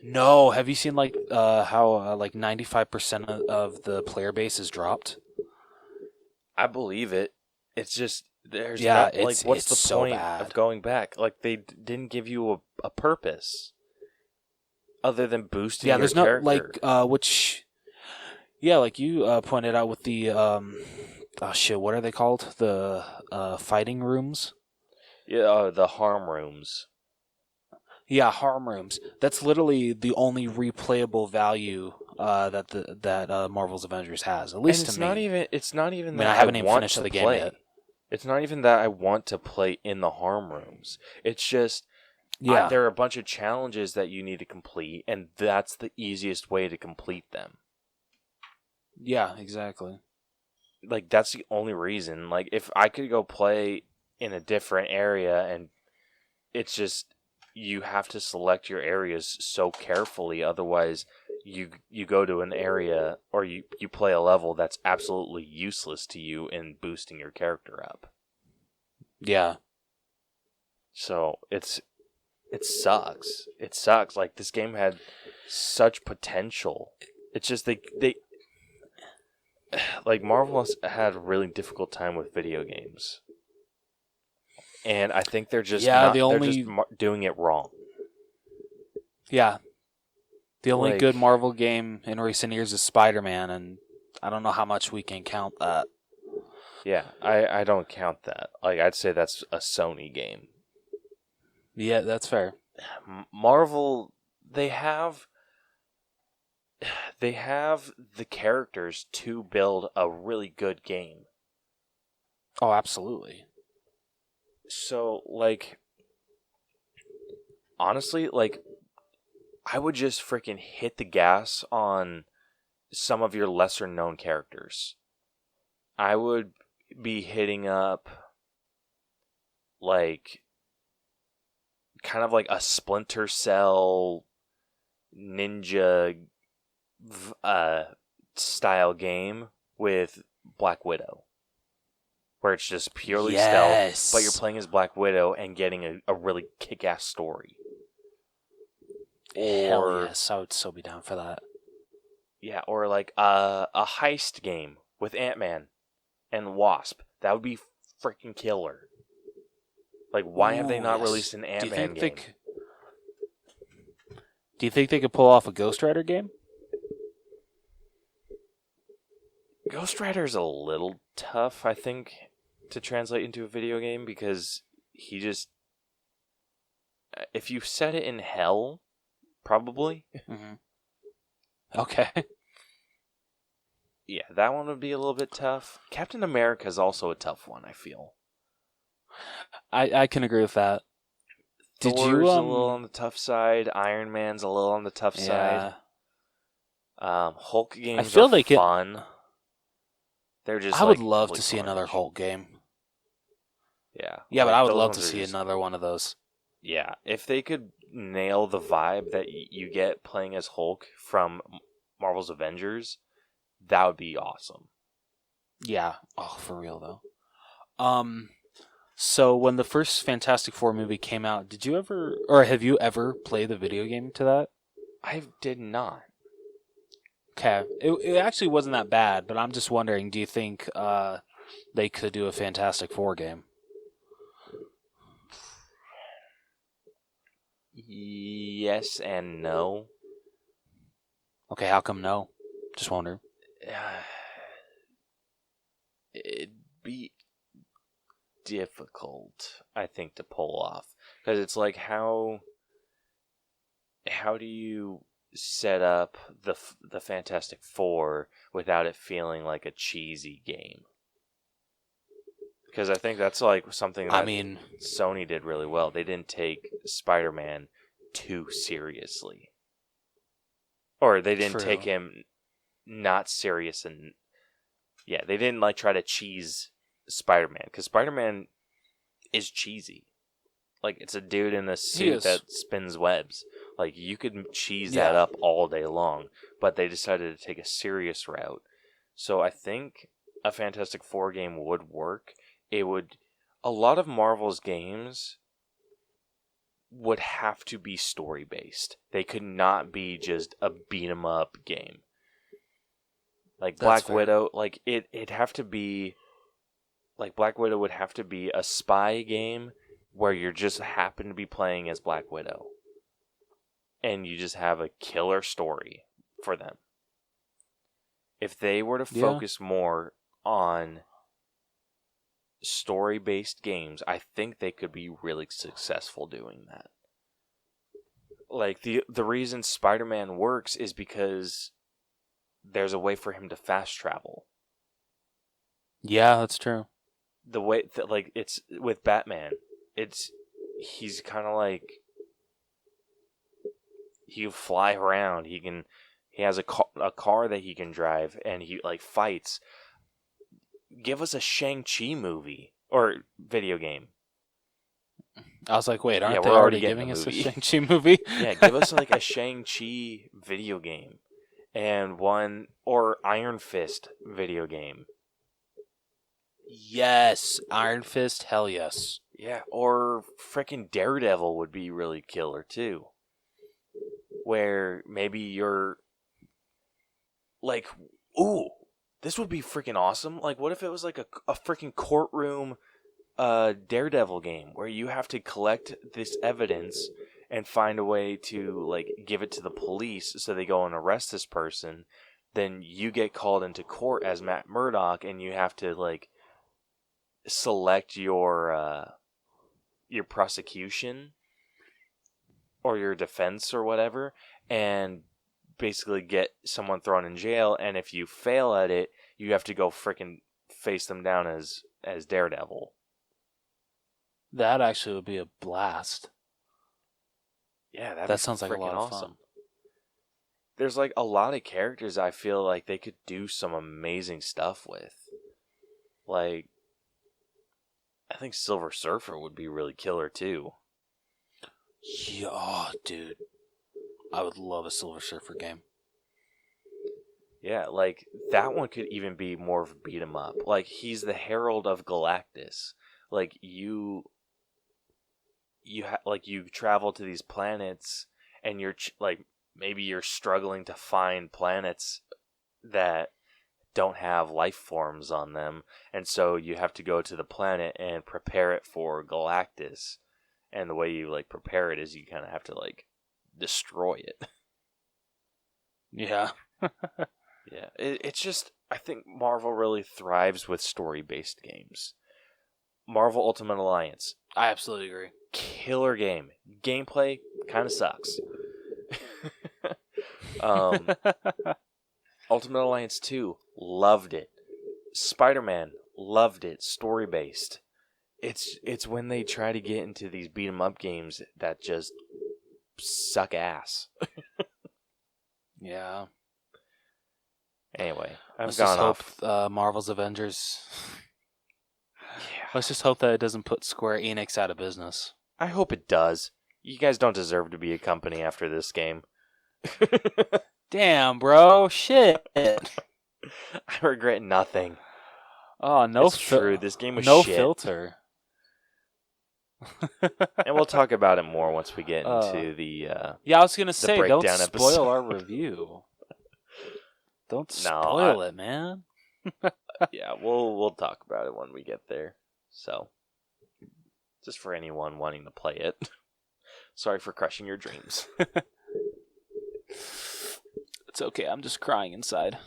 no, have you seen like how like 95% of the player base is dropped? I believe it. It's just there's Yeah, not, like what's it's the so point bad. of going back? Like they didn't give you a purpose other than boosting your there's character. no like which like you pointed out with the what are they called? The fighting rooms? Yeah, the harm rooms. Yeah, harm rooms. That's literally the only replayable value that Marvel's Avengers has. At least and to me. It's not even I mean, that I haven't even want finished to the game play. yet. It's not even that I want to play in the harm rooms. It's just there are a bunch of challenges that you need to complete, and that's the easiest way to complete them. Yeah, exactly. Like that's the only reason. Like if I could go play in a different area, and it's just you have to select your areas so carefully, otherwise you go to an area or you play a level that's absolutely useless to you in boosting your character up. Yeah. So it sucks. It sucks. Like this game had such potential. It's just they like Marvel has had a really difficult time with video games. And I think they're just they're just doing it wrong. Yeah. The only good Marvel game in recent years is Spider-Man, and I don't know how much we can count that. Yeah, I don't count that. Like I'd say that's a Sony game. Yeah, that's fair. Marvel, they have the characters to build a really good game. Oh, absolutely. So, like, honestly, like, I would just freaking hit the gas on some of your lesser known characters. I would be hitting up, like, kind of like a Splinter Cell ninja style game with Black Widow, where it's just purely stealth, but you're playing as Black Widow and getting a really kick-ass story. Hell yes, I would so be down for that. Yeah, or like a heist game with Ant-Man and Wasp. That would be freaking killer. Like, why have they not released an Ant-Man game? Do you think they could pull off a Ghost Rider game? Ghost Rider is a little tough, I think, to translate into a video game because he just... If you set it in hell, probably. Mm-hmm. Okay. Yeah, that one would be a little bit tough. Captain America is also a tough one, I feel. I can agree with that. Thor's a little on the tough side. Iron Man's a little on the tough side. Hulk games are fun. They're just. I would love to see another Hulk game. Yeah. Yeah, but I would love to see another one of those. Yeah, if they could nail the vibe that you get playing as Hulk from Marvel's Avengers, that would be awesome. Yeah. Oh, for real though. So when the first Fantastic Four movie came out, did you ever, or have you ever played the video game to that? I did not. Okay. It actually wasn't that bad, but I'm just wondering, do you think they could do a Fantastic Four game? Yes and no. Okay, how come no? Just wondering. It'd be difficult, I think, to pull off. Because it's like how how do you set up the Fantastic Four without it feeling like a cheesy game? Because I think that's like something that Sony did really well. They didn't take Spider-Man too seriously. Or they didn't take him not serious, and they didn't like try to cheese Spider-Man, because Spider-Man is cheesy. Like, it's a dude in a suit that spins webs. Like, you could cheese that up all day long, but they decided to take a serious route. So I think a Fantastic Four game would work. A lot of Marvel's games would have to be story-based. They could not be just a beat-em-up game. Like Black Widow, like it'd have to be, like Black Widow would have to be a spy game where you just happen to be playing as Black Widow. And you just have a killer story for them. If they were to focus more on story-based games, I think they could be really successful doing that. Like, the reason Spider-Man works is because there's a way for him to fast travel. Yeah, that's true. The way that, like, it's with Batman, he's kind of like, he can fly around. He has a car that he can drive, and he like fights. Give us a Shang-Chi movie or video game. I was like, wait, aren't they already giving us a Shang-Chi movie? Yeah, give us like a Shang-Chi video game, and or Iron Fist video game. Yes, Iron Fist, hell yes. Yeah, or frickin' Daredevil would be really killer too. Where maybe you're like, ooh, this would be freaking awesome. Like, what if it was like a freaking courtroom Daredevil game where you have to collect this evidence and find a way to like give it to the police so they go and arrest this person. Then you get called into court as Matt Murdock, and you have to like select your prosecution or your defense or whatever, and basically get someone thrown in jail. And if you fail at it, you have to go frickin' face them down as Daredevil. That actually would be a blast. Yeah, that sounds like a lot of fun. There's like a lot of characters I feel like they could do some amazing stuff with. Like, I think Silver Surfer would be really killer too. Yeah, oh, dude. I would love a Silver Surfer game. Yeah, like, that one could even be more of a beat 'em up. Like, he's the Herald of Galactus. Like, you travel to these planets, and you're like, maybe you're struggling to find planets that don't have life forms on them, and so you have to go to the planet and prepare it for Galactus. And the way you like prepare it is you kind of have to like destroy it. Yeah. Yeah, it's just, I think Marvel really thrives with story-based games. Marvel Ultimate Alliance. I absolutely agree. Killer game. Gameplay kind of sucks. Ultimate Alliance 2, loved it. Spider-Man, loved it. Story-based. It's when they try to get into these beat-em-up games that just suck ass. Yeah. Anyway, I've Let's gone just off. hope Marvel's Avengers. Yeah. Let's just hope that it doesn't put Square Enix out of business. I hope it does. You guys don't deserve to be a company after this game. Damn, bro. Shit. I regret nothing. Oh, no. It's true. This game was no shit. filter. And we'll talk about it more once we get into the yeah, I was gonna say, don't breakdown spoil episode. our review. Don't spoil it, man. Yeah, we'll talk about it when we get there. So, just for anyone wanting to play it, sorry for crushing your dreams. It's okay. I'm just crying inside.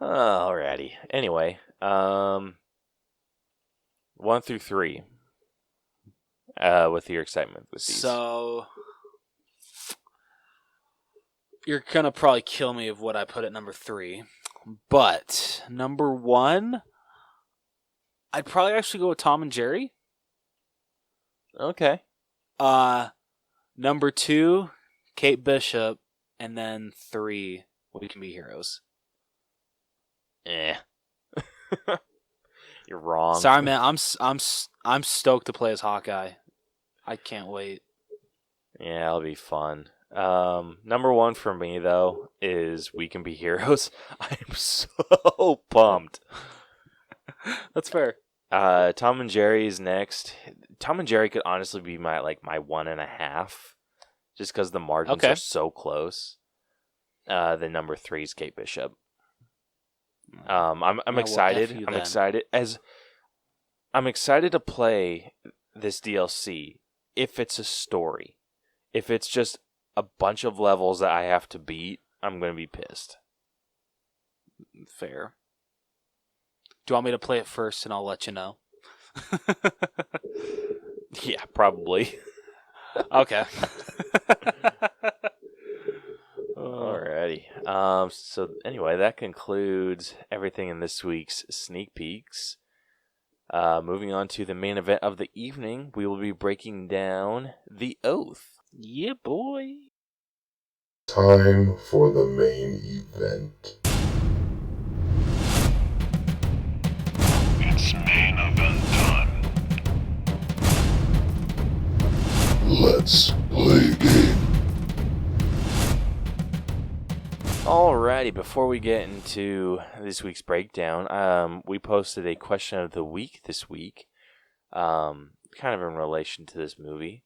Alrighty. Anyway, 1 through 3. with your excitement with these. So you're gonna probably kill me of what I put at number 3, but number 1, I'd probably actually go with Tom and Jerry. Okay. Number 2, Kate Bishop, and then 3, We Can Be Heroes. You're wrong. Sorry, man. I'm stoked to play as Hawkeye. I can't wait. Yeah, it'll be fun. Number 1 for me though is We Can Be Heroes. I'm so pumped. That's fair. Tom and Jerry is next. Tom and Jerry could honestly be my 1.5, just because the margins are so close. The number 3 is Kate Bishop. I'm excited. I'm excited to play this DLC if it's a story. If it's just a bunch of levels that I have to beat, I'm going to be pissed. Fair. Do you want me to play it first and I'll let you know? Yeah, probably. Okay. Alrighty. So anyway, that concludes everything in this week's sneak peeks. Moving on to the main event of the evening, we will be breaking down The Oath. Yeah, boy. Time for the main event. It's main event time. Let's play a game. Alrighty, before we get into this week's breakdown, we posted a question of the week this week, kind of in relation to this movie.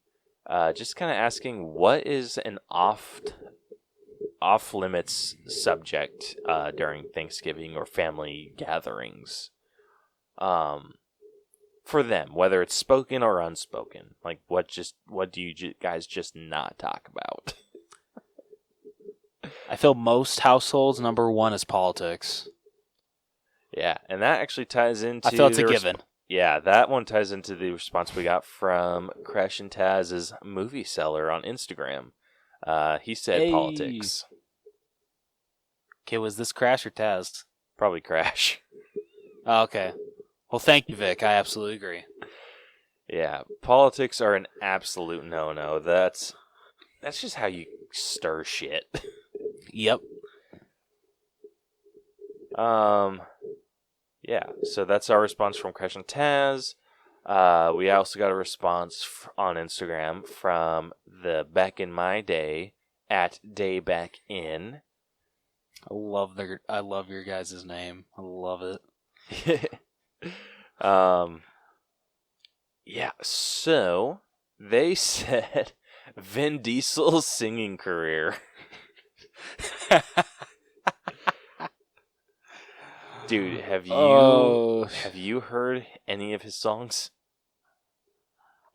Just kind of asking, what is an off-limits subject during Thanksgiving or family gatherings? For them, whether it's spoken or unspoken. Like, what do you guys just not talk about? I feel most households, number 1 is politics. Yeah, and that actually ties into... I feel it's a given. Yeah, that one ties into the response we got from Crash and Taz's movie seller on Instagram. He said politics. Okay, was this Crash or Taz? Probably Crash. Oh, okay. Well, thank you, Vic. I absolutely agree. Yeah, politics are an absolute no-no. That's just how you stir shit. Yep. Yeah, so that's our response from Crash and Taz. We also got a response on Instagram from the Back in My Day at DayBackIn. I love your guys' name. I love it. Yeah, so they said Vin Diesel's singing career. Dude, have you heard any of his songs?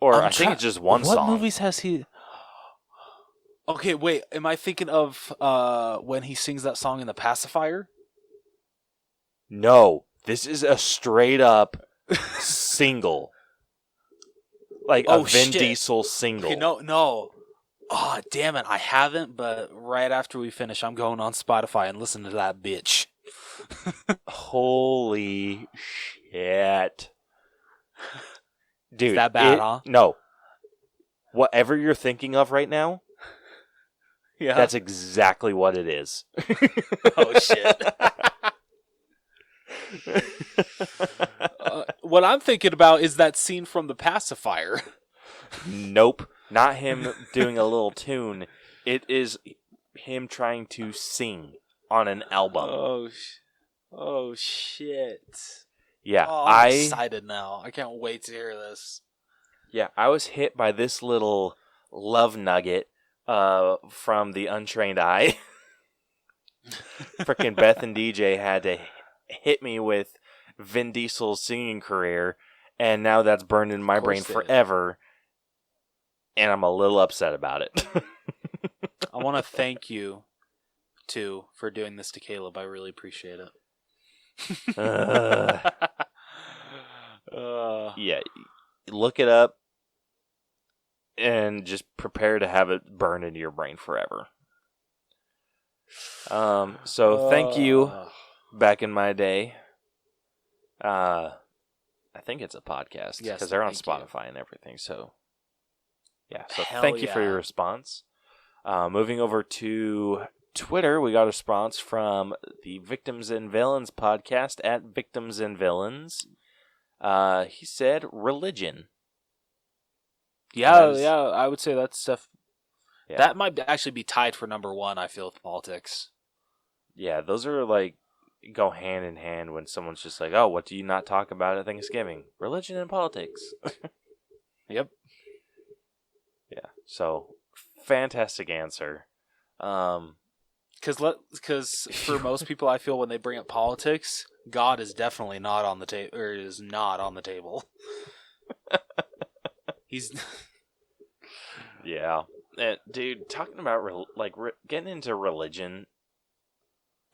Or I think it's just one song. What movies has he? Okay, wait. Am I thinking of when he sings that song in The Pacifier? No, this is a straight up single. Like a Vin Diesel single. Okay, no. Oh, damn it. I haven't, but right after we finish, I'm going on Spotify and listening to that bitch. Holy shit. Dude. Is that bad, huh? No. Whatever you're thinking of right now, yeah, that's exactly what it is. Oh, shit. What I'm thinking about is that scene from The Pacifier. Nope. Not him doing a little tune. It is him trying to sing on an album. Oh shit. Yeah, I'm excited now. I can't wait to hear this. Yeah, I was hit by this little love nugget from the Untrained Eye. Frickin' Beth and DJ had to hit me with Vin Diesel's singing career, and now that's burned in my brain forever, and I'm a little upset about it. I want to thank you, too, for doing this to Caleb. I really appreciate it. Yeah, look it up. and just prepare to have it burn into your brain forever. So thank you, Back in My Day. I think it's a podcast because they're on Spotify and everything. So yeah, so thank you for your response. Moving over to Twitter, we got a response from the Victims and Villains podcast at Victims and Villains. He said religion. Yeah, I would say that's stuff. Yeah. That might actually be tied for number one, I feel, with politics. Yeah, those are like go hand in hand when someone's just like, oh, what do you not talk about at Thanksgiving? Religion and politics. Yep. Yeah, so fantastic answer. Because for most people, I feel when they bring up politics, God is definitely not on the table, or is not on the table. He's... Yeah. Dude, talking about getting into religion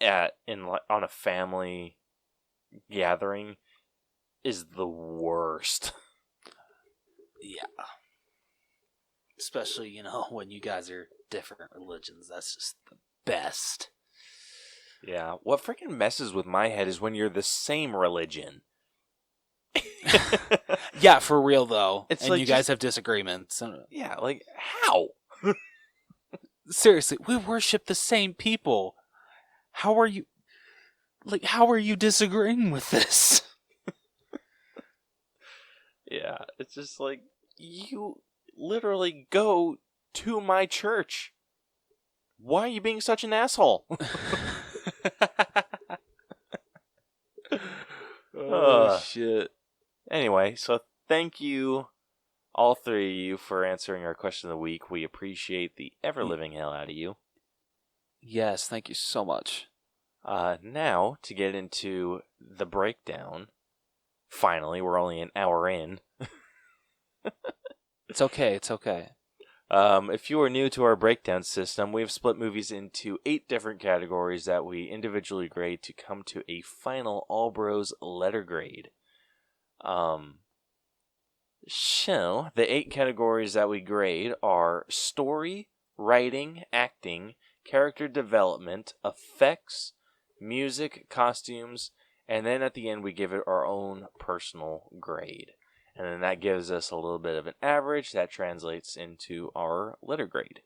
on a family gathering is the worst. Yeah. Especially, when you guys are different religions. That's just the best. Yeah. What freaking messes with my head is when you're the same religion. Yeah, for real though. It's and like you guys have disagreements. Yeah, like how? Seriously, we worship the same people. How are you disagreeing with this? Yeah, it's just like you literally go to my church. Why are you being such an asshole? Oh shit. Anyway, so thank you, all three of you, for answering our question of the week. We appreciate the ever-living hell out of you. Yes, thank you so much. Now, to get into the breakdown, finally, we're only an hour in. It's okay. If you are new to our breakdown system, we have split movies into 8 different categories that we individually grade to come to a final All Bros letter grade. So, the 8 categories that we grade are story, writing, acting, character development, effects, music, costumes, and then at the end we give it our own personal grade. And then that gives us a little bit of an average that translates into our letter grade.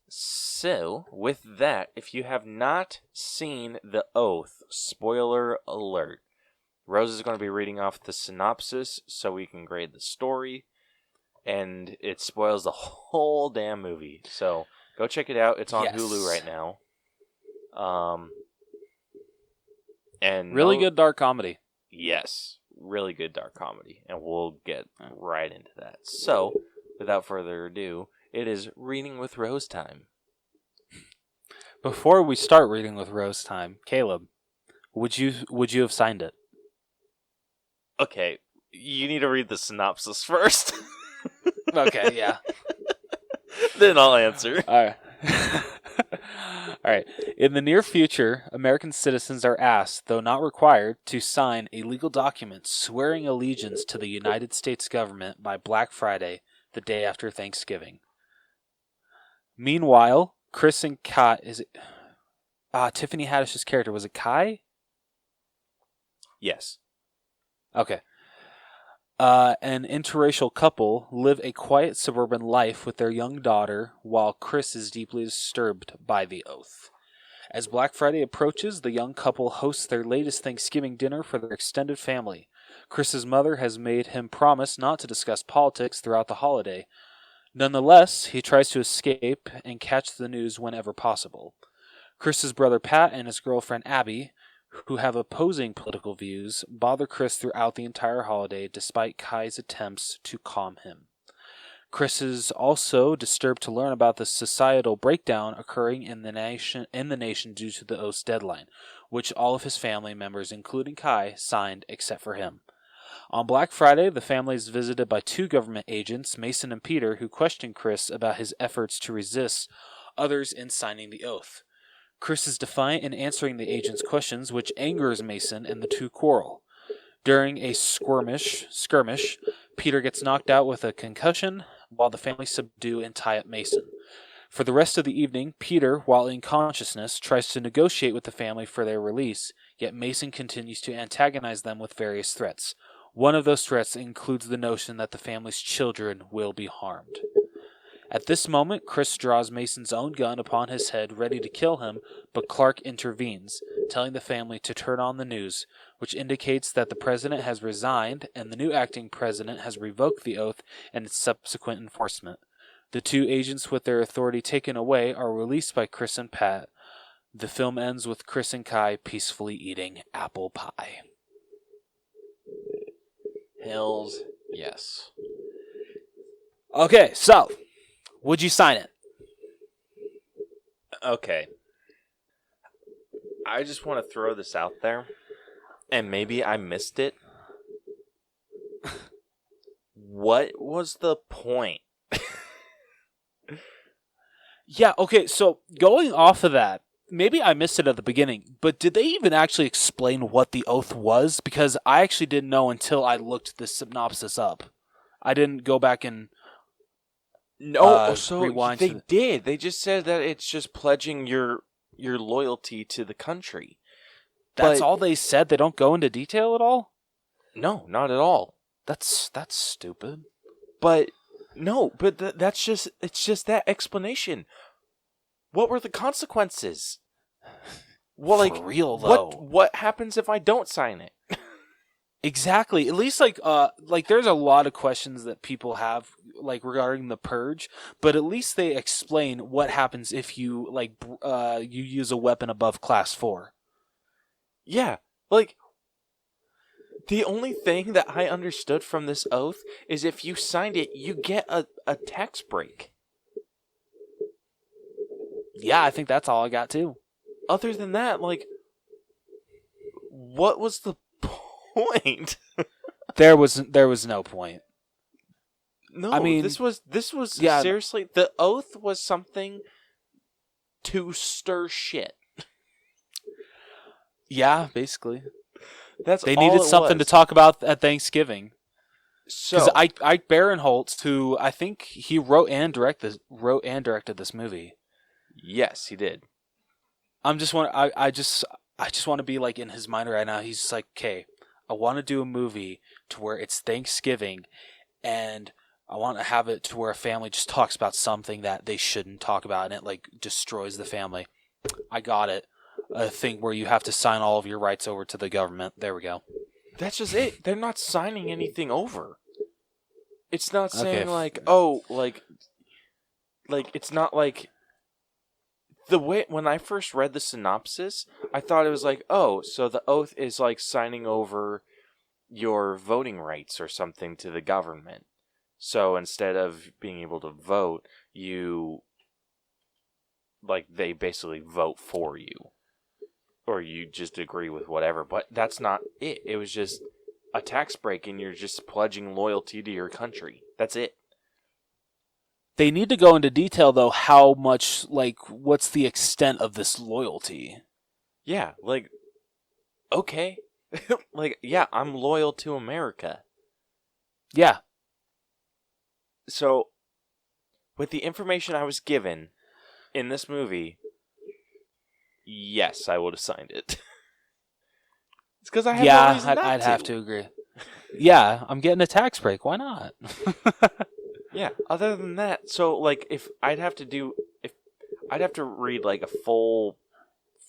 So, with that, if you have not seen The Oath, spoiler alert, Rose is going to be reading off the synopsis so we can grade the story, and it spoils the whole damn movie. So, go check it out. It's on Hulu right now. And really good dark comedy. Yes, really good dark comedy, and we'll get right into that. So, without further ado, it is Reading with Rose time. Before we start Reading with Rose time, Caleb, would you have signed it? Okay, you need to read the synopsis first. Okay, yeah. Then I'll answer. All right. All right. In the near future, American citizens are asked, though not required, to sign a legal document swearing allegiance to the United States government by Black Friday, the day after Thanksgiving. Meanwhile, Chris and Kai... Tiffany Haddish's character, was it Kai? Yes. Okay. An interracial couple live a quiet suburban life with their young daughter, while Chris is deeply disturbed by the oath. As Black Friday approaches, the young couple hosts their latest Thanksgiving dinner for their extended family. Chris's mother has made him promise not to discuss politics throughout the holiday. Nonetheless, he tries to escape and catch the news whenever possible. Chris's brother Pat and his girlfriend Abby, who have opposing political views, bother Chris throughout the entire holiday despite Kai's attempts to calm him. Chris is also disturbed to learn about the societal breakdown occurring in the nation due to the oath's deadline, which all of his family members, including Kai, signed except for him. On Black Friday, the family is visited by 2 government agents, Mason and Peter, who question Chris about his efforts to resist others in signing the oath. Chris is defiant in answering the agents' questions, which angers Mason, and the 2 quarrel. During a skirmish, Peter gets knocked out with a concussion. while the family subdue and tie up Mason. For the rest of the evening, Peter, while in consciousness, tries to negotiate with the family for their release, yet Mason continues to antagonize them with various threats. One of those threats includes the notion that the family's children will be harmed. At this moment, Chris draws Mason's own gun upon his head, ready to kill him, but Clark intervenes, telling the family to turn on the news, which indicates that the president has resigned and the new acting president has revoked the oath and its subsequent enforcement. The two agents with their authority taken away are released by Chris and Pat. The film ends with Chris and Kai peacefully eating apple pie. Hells yes. Okay, so, would you sign it? Okay. I just want to throw this out there, and maybe I missed it. What was the point? Yeah, okay, so going off of that, maybe I missed it at the beginning, but did they even actually explain what the oath was? Because I actually didn't know until I looked the synopsis up. I didn't go back and rewind. They did. They just said that it's just pledging your loyalty to the country. That's all they said? They don't go into detail at all? No, not at all. That's stupid. But no, but it's just that explanation. What were the consequences? Well, For real though. What happens if I don't sign it? Exactly. At least like there's a lot of questions that people have like regarding the purge, but at least they explain what happens if you you use a weapon above class 4. Yeah, like the only thing that I understood from this oath is if you signed it, you get a tax break. Yeah, I think that's all I got too. Other than that, like, what was the point? There was no point. No, I mean, this was yeah. Seriously, the oath was something to stir shit. Yeah, basically. They needed something to talk about at Thanksgiving. So Ike Barinholtz, who I think he wrote and directed this movie. Yes, he did. I just want to be like in his mind right now. He's just like, okay, I want to do a movie to where it's Thanksgiving, and I want to have it to where a family just talks about something that they shouldn't talk about, and it like destroys the family. I got it. A thing where you have to sign all of your rights over to the government. There we go. That's just it. They're not signing anything over. It's not saying it's not like the way when I first read the synopsis, I thought it was like, oh, so the oath is like signing over your voting rights or something to the government. So instead of being able to vote, they basically vote for you. Or you just agree with whatever. But that's not it. It was just a tax break and you're just pledging loyalty to your country. That's it. They need to go into detail, though, how much, what's the extent of this loyalty? Yeah, okay. Yeah, I'm loyal to America. Yeah. So, with the information I was given in this movie, yes, I would have signed it. It's because I have no reason not I'd have to agree. Yeah, I'm getting a tax break. Why not? Yeah, other than that, so, if I'd have to read, a full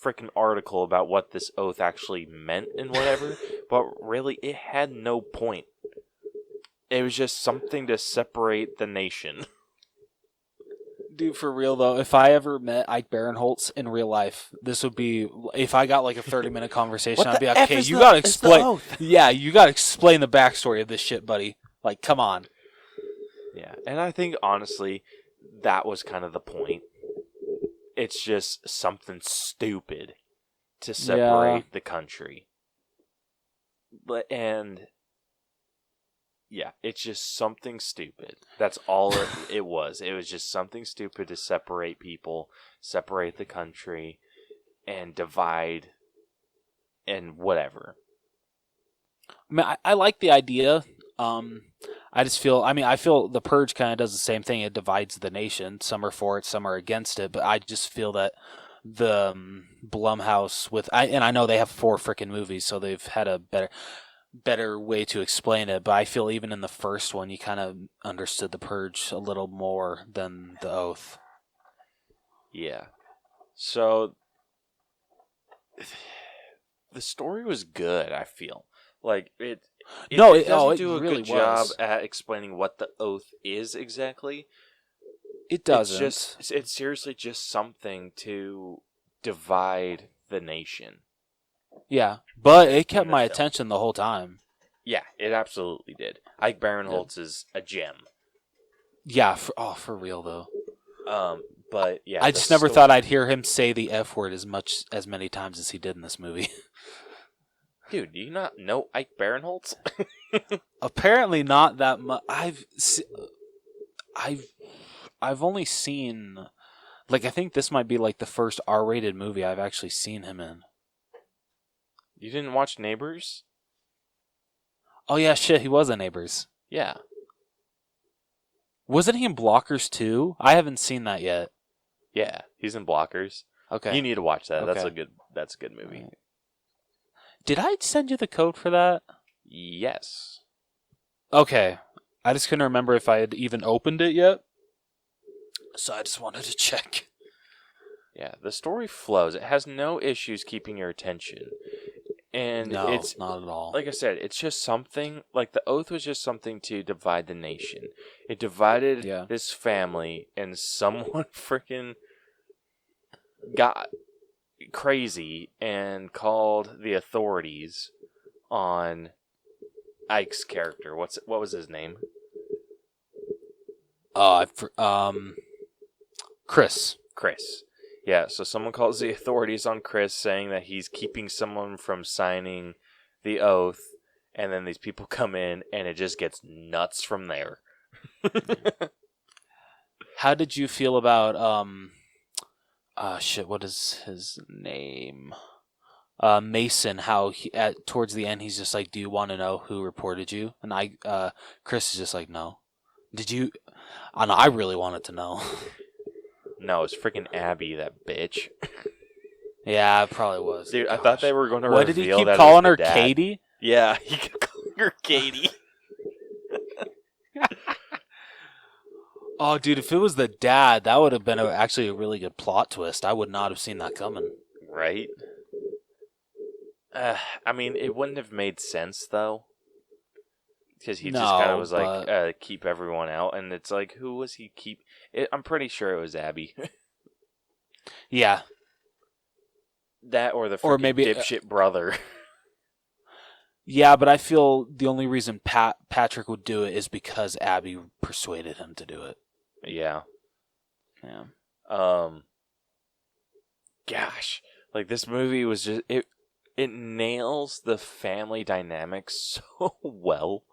freaking article about what this oath actually meant and whatever, but really, it had no point. It was just something to separate the nation. Dude, for real, though, if I ever met Ike Barinholtz in real life, this would be, if I got, a 30-minute conversation, I'd be like, okay, you gotta explain, you gotta explain the backstory of this shit, buddy. Come on. Yeah, and I think, honestly, that was kind of the point. It's just something stupid to separate the country. Yeah, it's just something stupid. That's all it was. It was just something stupid to separate people, separate the country, and divide, and whatever. I mean, I like the idea. I just feel, I feel the Purge kind of does the same thing. It divides the nation. Some are for it, some are against it. But I just feel that the Blumhouse and I know they have 4 freaking movies, so they've had a better way to explain it. But I feel even in the first one, you kind of understood the Purge a little more than the Oath. Yeah. So the story was good, I feel. Like it doesn't do a really good job was. at explaining what the Oath is exactly. It doesn't. It's seriously just something to divide the nation. Yeah, but it kept In the my film. attention the whole time. Yeah, it absolutely did. Ike Barinholtz is a gem. Yeah, for real though. But yeah, I just never thought I'd hear him say the F word as many times as he did in this movie. Dude, do you not know Ike Barinholtz? Apparently not that much. I've only seen, like, I think this might be like the first R-rated movie I've actually seen him in. You didn't watch Neighbors? Oh yeah, shit, he was in Neighbors. Yeah. Wasn't he in Blockers too? I haven't seen that yet. Yeah, he's in Blockers. Okay. You need to watch that. Okay. That's a good movie. Did I send you the code for that? Yes. Okay. I just couldn't remember if I had even opened it yet. So I just wanted to check. Yeah, the story flows. It has no issues keeping your attention. And No, it's not at all. like I said, it's just something, like the Oath was just something to divide the nation. It divided this family, and someone freaking got crazy and called the authorities on Ike's character. What was his name? Chris. Chris. Yeah, so someone calls the authorities on Chris saying that he's keeping someone from signing the oath, and then these people come in, and it just gets nuts from there. How did you feel about what is his name? Mason, how towards the end he's just like, "Do you want to know who reported you?" And Chris is just like, "No." Did you? I really wanted to know. No, it's freaking Abby, that bitch. Yeah, it probably was. Dude, I thought they were going to reveal what did he keep that calling it was her, the dad. Katie? Yeah, he kept calling her Katie. Oh, dude, if it was the dad, that would have been actually a really good plot twist. I would not have seen that coming. Right? I mean, it wouldn't have made sense, though. Because he just kind of was like, keep everyone out. And it's like, who was he keep? I'm pretty sure it was Abby. Yeah. That or the maybe dipshit brother. Yeah, but I feel the only reason Patrick would do it is because Abby persuaded him to do it. Yeah. Yeah. Gosh. Like, this movie was just... It nails the family dynamics so well.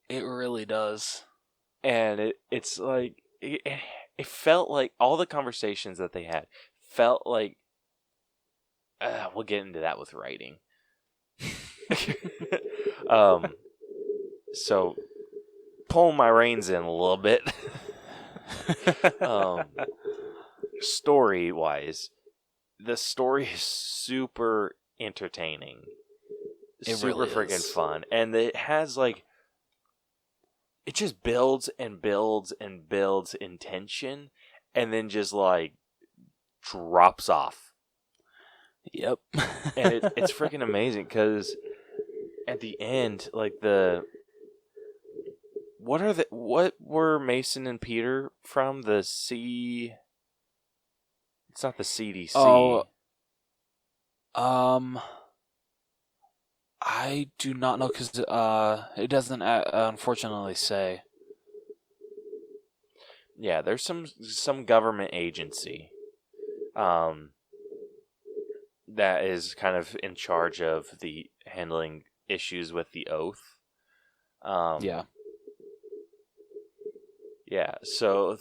It really does. And it's like... It felt like all the conversations that they had felt like... we'll get into that with writing. So, pulling my reins in a little bit. Story-wise, the story is super entertaining. It super really freaking is. fun. And it has, like... It just builds and builds and builds in tension, and then just, like, drops off. Yep. And it's freaking amazing, because at the end, like, what were Mason and Peter from? It's not the CDC. Oh, I do not know, because it doesn't unfortunately say. Yeah, there's some government agency that is kind of in charge of the handling issues with the oath. Yeah. Yeah, so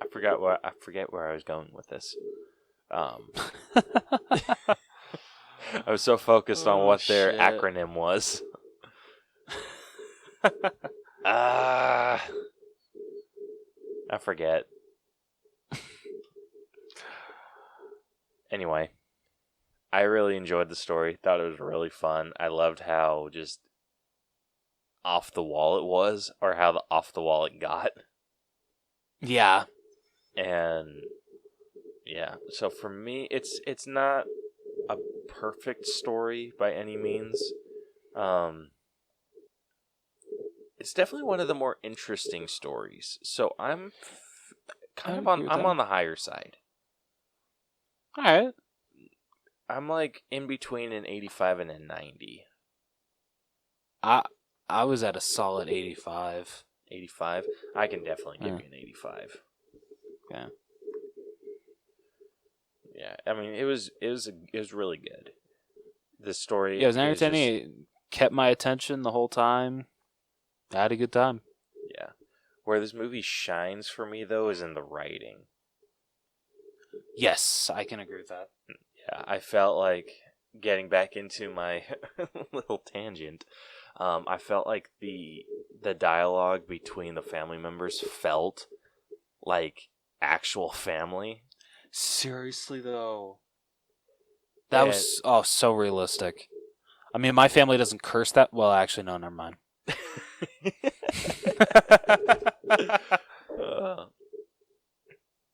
I forget where I was going with this. I was so focused on what their acronym was. I forget. Anyway, I really enjoyed the story. Thought it was really fun. I loved how just off the wall it was, or how off the wall it got. Yeah. And yeah, so for me, it's not a perfect story by any means. It's definitely one of the more interesting stories. So I'm I'm on the higher side. All right. I'm like in between an 85 and a 90. I was at a solid 85. 85. I can definitely give you an 85. Yeah. Yeah, I mean it was really good. The story. Yeah, it was is entertaining. It kept my attention the whole time. I had a good time. Yeah. Where this movie shines for me though is in the writing. Yes, I can agree with that. Yeah, I felt like getting back into my little tangent. I felt like the dialogue between the family members felt like actual family. Seriously, though. That was so realistic. I mean, my family doesn't curse that. Well, actually, no, never mind.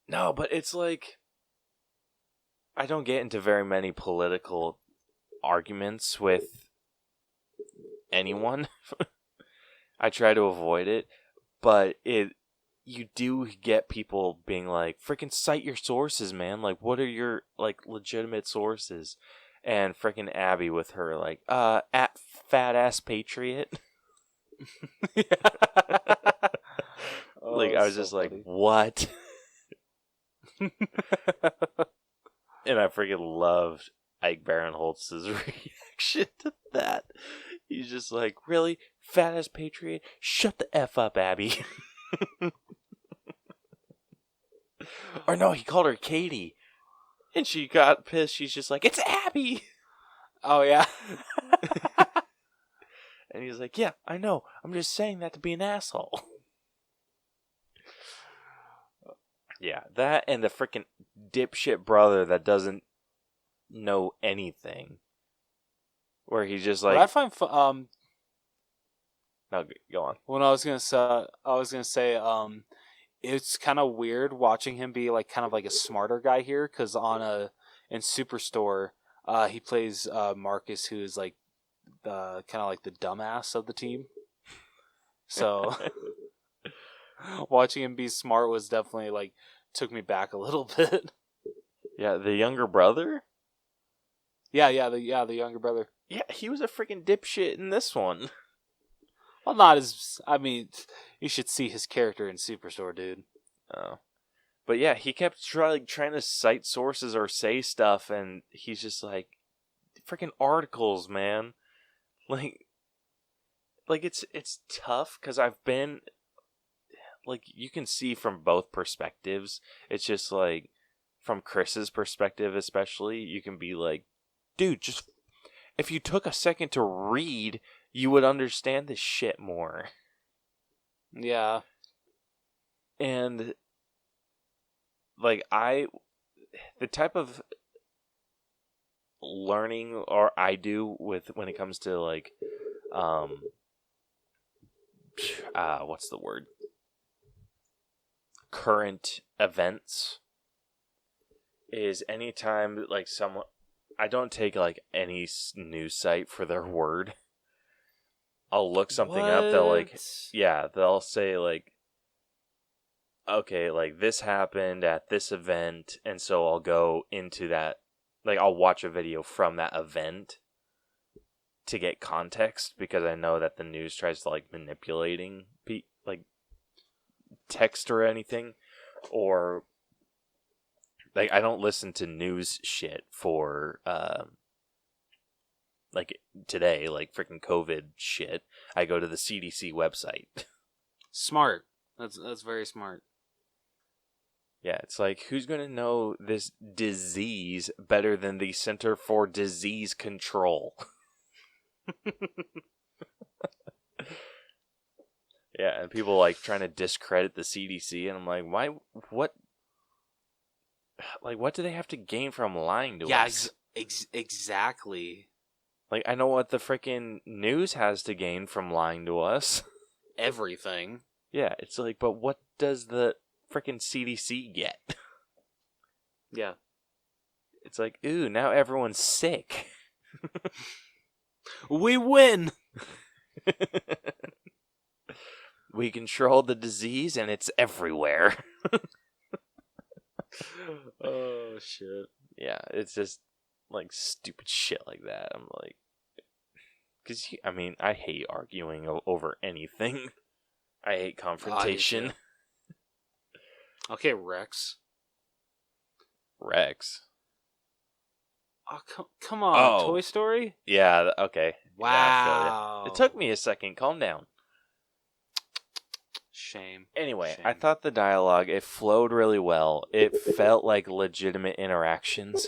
No, but it's like I don't get into very many political arguments with anyone. I try to avoid it, but you do get people being like, freaking cite your sources, man. Like, what are your, like, legitimate sources? And freaking Abby with her, like, at fat ass patriot. Like, I was just like, what? And I freaking loved Ike Barinholtz's reaction to that. He's just like, really? Fat ass patriot? Shut the F up, Abby. Or no, he called her Katie. And she got pissed. She's just like, it's Abby. Oh, yeah. And he's like, yeah, I know. I'm just saying that to be an asshole. Yeah, that and the freaking dipshit brother that doesn't know anything. Where he's just like... What I find No, go on. When I was gonna say, it's kind of weird watching him be like kind of like a smarter guy here, because in Superstore, he plays Marcus, who is like the kind of like the dumbass of the team. So watching him be smart was definitely like took me back a little bit. Yeah, the younger brother? Yeah, the younger brother. Yeah, he was a freaking dipshit in this one. Well, not as... I mean, you should see his character in Superstore, dude. Oh. But yeah, he kept trying to cite sources or say stuff, and he's just like, freaking articles, man. Like it's tough, because I've been... Like, you can see from both perspectives. It's just like, from Chris's perspective especially, you can be like, dude, just... If you took a second to read, you would understand this shit more. Yeah. And, like, the type of learning or I do when it comes to, like, what's the word? Current events is anytime, like, someone... I don't take, like, any news site for their word. I'll look something up. They'll say, like, okay, like, this happened at this event, and so I'll go into that, like, I'll watch a video from that event to get context, because I know that the news tries to, like, manipulating, like, text or anything, or... Like, I don't listen to news shit for, like, today, like, freaking COVID shit. I go to the CDC website. Smart. That's very smart. Yeah, it's like, who's going to know this disease better than the Center for Disease Control? Yeah, and people like trying to discredit the CDC, and I'm like, why? What? Like, what do they have to gain from lying to us? Exactly. Like, I know what the freaking news has to gain from lying to us. Everything. Yeah, it's like, but what does the freaking CDC get? Yeah. It's like, ooh, now everyone's sick. We win! We control the disease, and it's everywhere. Oh, shit. Yeah, it's just, like, stupid shit like that. I'm like... Because, I mean, I hate arguing over anything. I hate confrontation. Okay, Rex. Rex. Oh, come on. Oh. Toy Story? Yeah, okay. Wow. Yeah, I feel ya. It took me a second. Calm down. Shame. Anyway, Shame. I thought the dialogue, it flowed really well. It felt like legitimate interactions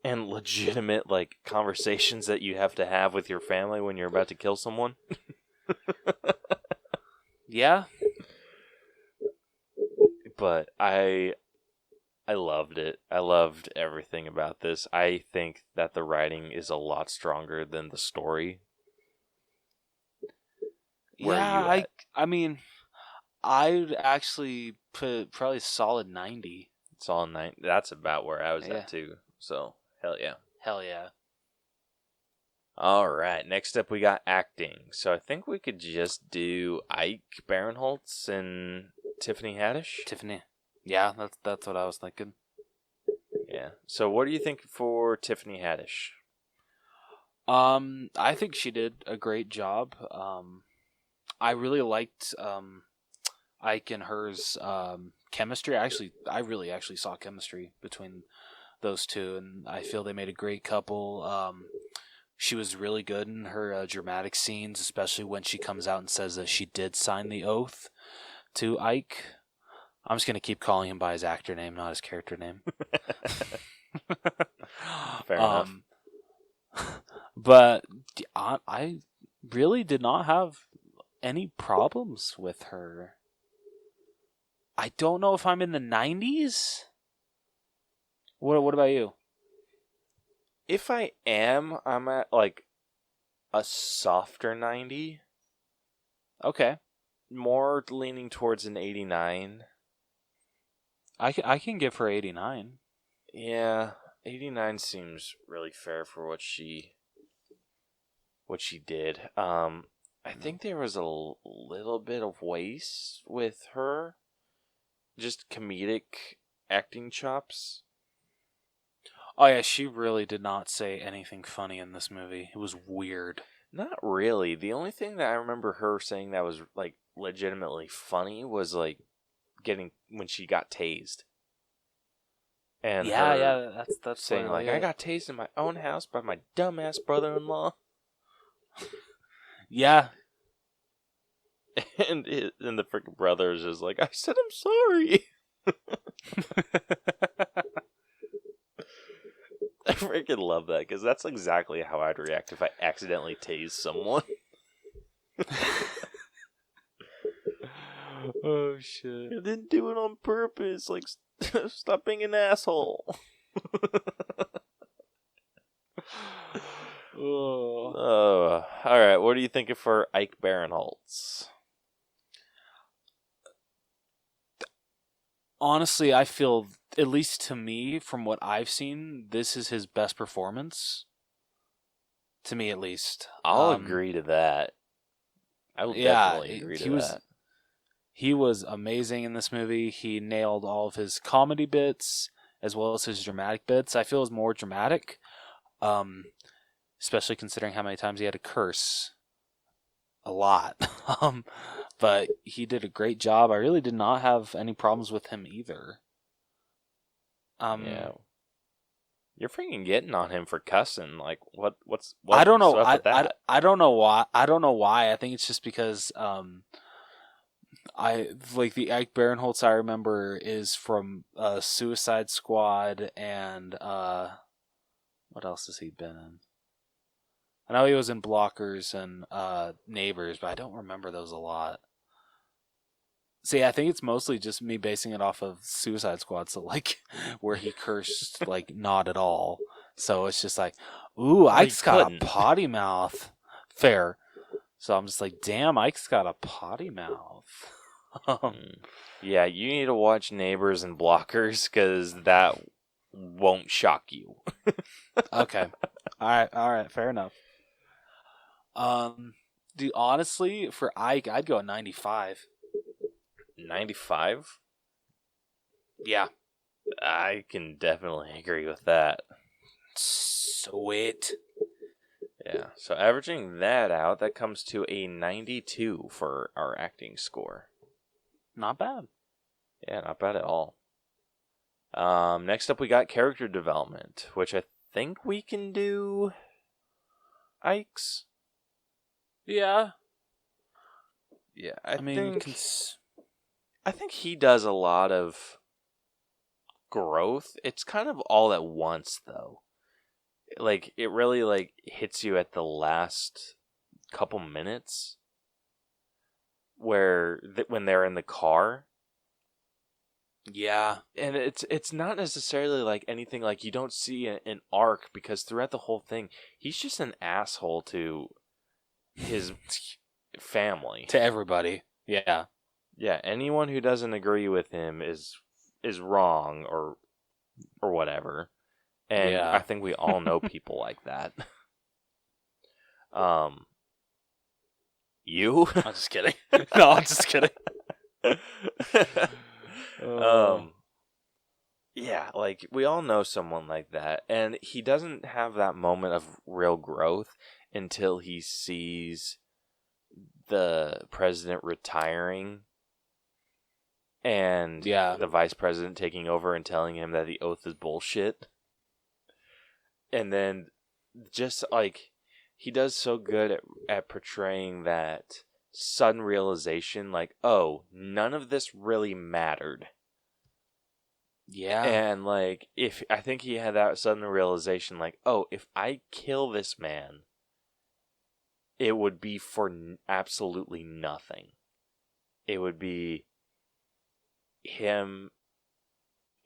and legitimate, like, conversations that you have to have with your family when you're about to kill someone. Yeah? But I loved it. I loved everything about this. I think that the writing is a lot stronger than the story. Where are you at? I mean, I'd actually put probably a solid 90. It's all 9. That's about where I was Yeah. at too. So, hell yeah. Hell yeah. All right. Next up, we got acting. So I think we could just do Ike Barinholtz and Tiffany Haddish. Tiffany. Yeah, that's what I was thinking. Yeah. So what do you think for Tiffany Haddish? I think she did a great job. I really liked Ike and hers chemistry. I really saw chemistry between those two, and I feel they made a great couple. She was really good in her dramatic scenes, especially when she comes out and says that she did sign the oath to Ike. I'm just going to keep calling him by his actor name, not his character name. Fair enough. But I really did not have any problems with her. I don't know if I'm in the 90s. What about you? If I am, I'm at like a softer 90. Okay. More leaning towards an 89. I can give her 89. Yeah, 89 seems really fair for what she did. I think there was a little bit of waste with her. Just comedic acting chops. Oh yeah, she really did not say anything funny in this movie. It was weird. Not really. The only thing that I remember her saying that was like legitimately funny was like when she got tased. And that's saying like, I got tased in my own house by my dumbass brother-in-law. Yeah. And the freaking brother is just like, I said I'm sorry. I freaking love that, because that's exactly how I'd react if I accidentally tased someone. Oh shit. I didn't do it on purpose. Like, stop being an asshole. Oh, all right. What are you thinking for Ike Barinholtz? Honestly, I feel, at least to me, from what I've seen, this is his best performance. To me, at least. I'll agree to that. I will definitely agree to that. He was amazing in this movie. He nailed all of his comedy bits as well as his dramatic bits. I feel it was more dramatic, especially considering how many times he had to curse. A lot. But he did a great job. I really did not have any problems with him either. Yeah. You're freaking getting on him for cussing. Like, what's I don't know. up with that? I don't know why. I think it's just because I like the Ike Barinholtz I remember is from Suicide Squad and what else has he been in? I know he was in Blockers and Neighbors, but I don't remember those a lot. See, I think it's mostly just me basing it off of Suicide Squad. So, like, where he cursed, like, not at all. So it's just like, ooh, Ike's got a potty mouth. Fair. So I'm just like, damn, Ike's got a potty mouth. Yeah, you need to watch Neighbors and Blockers, because that won't shock you. Okay. All right, fair enough. Dude, honestly, for Ike, I'd go 95. 95? Yeah. I can definitely agree with that. Sweet. Yeah, so averaging that out, that comes to a 92 for our acting score. Not bad. Yeah, not bad at all. Next up, we got character development, which I think we can do Ike's. Yeah. Yeah, I mean, I think he does a lot of growth. It's kind of all at once, though. Like, it really, like, hits you at the last couple minutes where when they're in the car. Yeah. And it's not necessarily like anything, like, you don't see an arc, because throughout the whole thing, he's just an asshole to his family. To everybody. Yeah. Yeah, anyone who doesn't agree with him is wrong or whatever. And Yeah. I think we all know people like that. You? I'm just kidding. No, I'm just kidding. Yeah, like, we all know someone like that, and he doesn't have that moment of real growth until he sees the president retiring and the vice president taking over and telling him that the oath is bullshit. And then, just, like, he does so good at portraying that sudden realization, like, oh, none of this really mattered. Yeah. And, like, I think he had that sudden realization, like, oh, if I kill this man, it would be for absolutely nothing. It would be him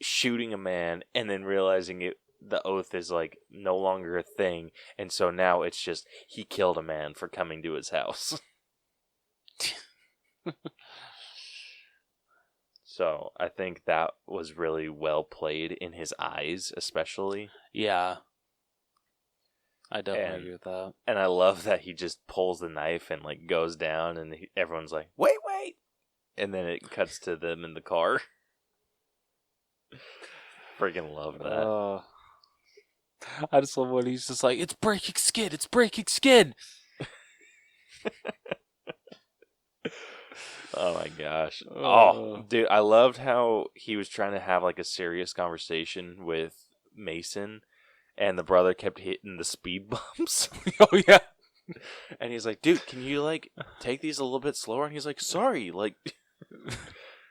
shooting a man and then realizing the oath is, like, no longer a thing, and so now it's just he killed a man for coming to his house. So I think that was really well played in his eyes, especially. Yeah. I definitely agree with that. And I love that he just pulls the knife and, like, goes down, and everyone's like, wait! And then it cuts to them in the car. Freaking love that. I just love when he's just like, it's breaking skin! Oh my gosh. Oh, dude, I loved how he was trying to have, like, a serious conversation with Mason, and the brother kept hitting the speed bumps. Oh, yeah. And he's like, dude, can you, like, take these a little bit slower? And he's like, sorry, like...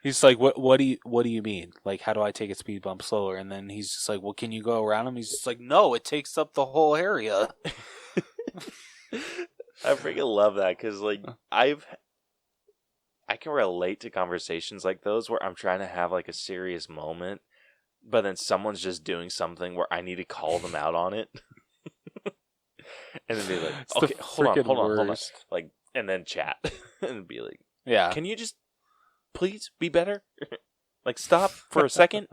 He's like, what do you mean? Like, how do I take a speed bump slower? And then he's just like, well, can you go around him? He's just like, no, it takes up the whole area. I freaking love that, because, like, I can relate to conversations like those where I'm trying to have, like, a serious moment, but then someone's just doing something where I need to call them out on it. And then be like, it's okay, hold on. Like, and then chat. And be like, yeah, can you just please be better? Like, stop for a second.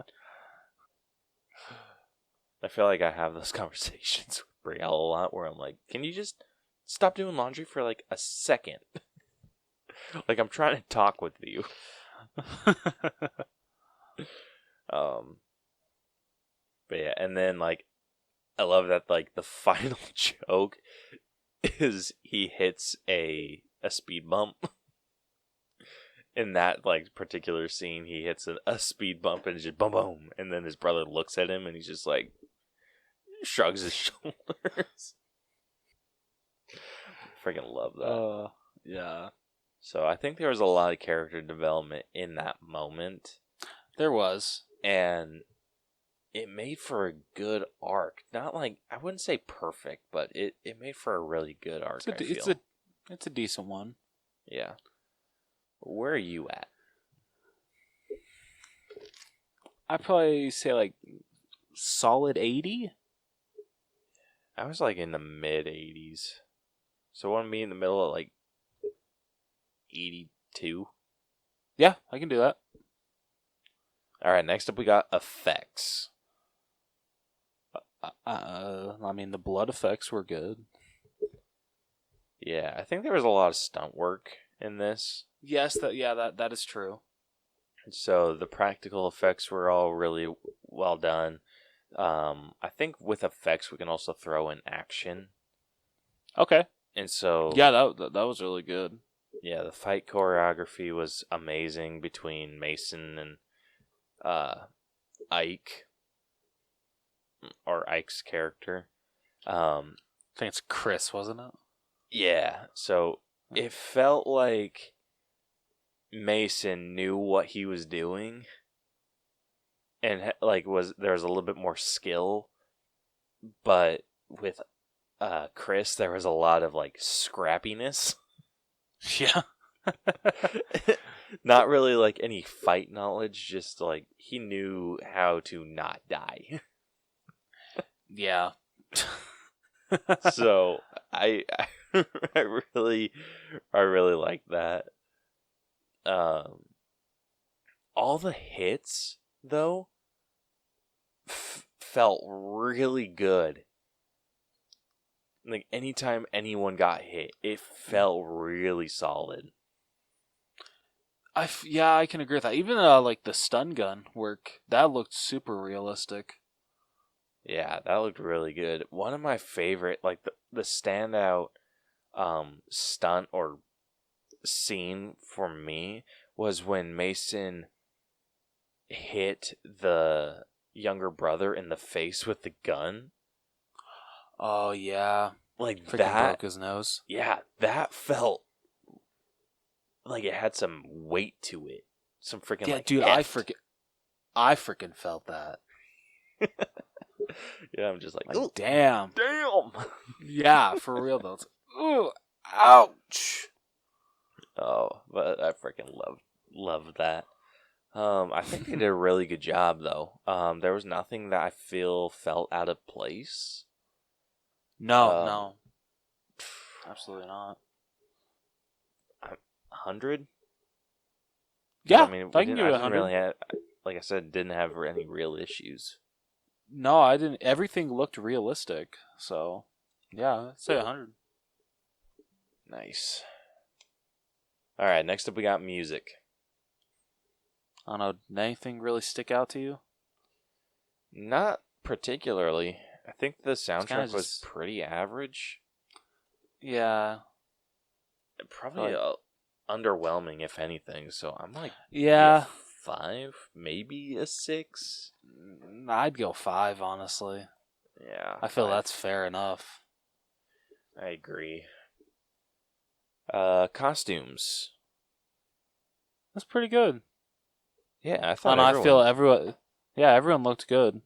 I feel like I have those conversations with Brielle a lot where I'm like, can you just stop doing laundry for, like, a second? Like, I'm trying to talk with you. But yeah, and then, like, I love that, like, the final joke is he hits a speed bump. In that, like, particular scene, he hits a speed bump and it's just boom, boom. And then his brother looks at him and he's just like, shrugs his shoulders. Freaking love that. Yeah. So I think there was a lot of character development in that moment. There was. And it made for a good arc. Not like, I wouldn't say perfect, but it made for a really good arc, it's a decent one. Yeah. Where are you at? I'd probably say like solid 80. I was like in the mid 80s. So want to be in the middle of like 82. Yeah, I can do that. All right, next up we got effects. I mean, the blood effects were good. Yeah, I think there was a lot of stunt work in this. Yes, that is true. So the practical effects were all really well done. I think with effects we can also throw in action. Okay. And so Yeah, that was really good. yeah, the fight choreography was amazing between Mason and Ike, or Ike's character. I think it's Chris, wasn't it? Yeah, so it felt like Mason knew what he was doing, and like there was a little bit more skill, but with Chris there was a lot of like scrappiness. Yeah. Not really like any fight knowledge, just like he knew how to not die. Yeah. So I I really like that. All the hits though felt really good. Like anytime anyone got hit, it felt really solid. I can agree with that. Even like the stun gun work, that looked super realistic. Yeah, that looked really good. One of my favorite, like the standout stunt or scene for me was when Mason hit the younger brother in the face with the gun. Oh yeah, Like freaking that broke his nose. Yeah, that felt like it had some weight to it. Some freaking Yeah, like dude, heft. I freaking felt that. Yeah, I'm just like, Like, damn. Yeah, for real though. It's like, ooh, ouch. Oh, but I freaking love that. I think they did a really good job though. There was nothing that I felt out of place. No, absolutely not. 100. Yeah, I mean, I can give it I 100. didn't really have, like I said, didn't have any real issues. No, I didn't. Everything looked realistic. So, yeah, I'd say 100. Nice. All right, next up we got music. I don't know. Did anything really stick out to you? Not particularly. I think the soundtrack was just pretty average. Yeah. Probably underwhelming, if anything. So I'm like, Yeah. 5, maybe a 6. I'd go 5, honestly. Yeah, I feel 5. that's fair enough. I agree. Costumes. That's pretty good. Yeah, I thought I feel everyone looked good.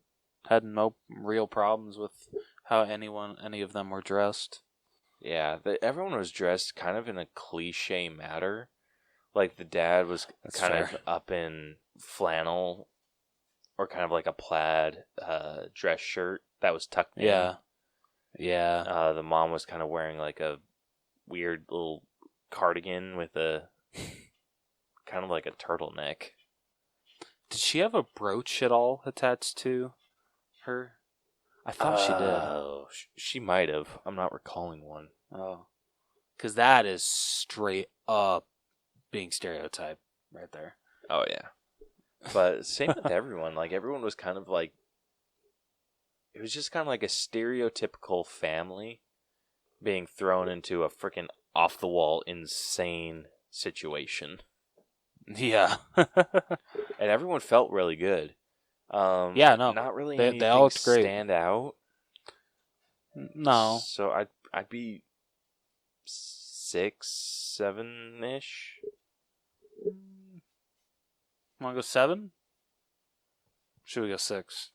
Had no real problems with how any of them were dressed. Yeah, everyone was dressed kind of in a cliche manner. Like the dad was That's kind fair. of up in flannel, or kind of like a plaid dress shirt that was tucked in. Yeah. Yeah. The mom was kind of wearing like a weird little cardigan with a kind of like a turtleneck. Did she have a brooch at all attached to her? I thought she did. Oh, she might have. I'm not recalling one. Oh. Because that is straight up being stereotyped right there. Oh yeah, but same with everyone. Like everyone was kind of like, it was just kind of like a stereotypical family being thrown into a freaking off the wall insane situation. Yeah. And everyone felt really good. Yeah, no. Not really They anything all looked great. stand out. No. So I'd be 6, 7-ish. Want to go 7? Should we go 6?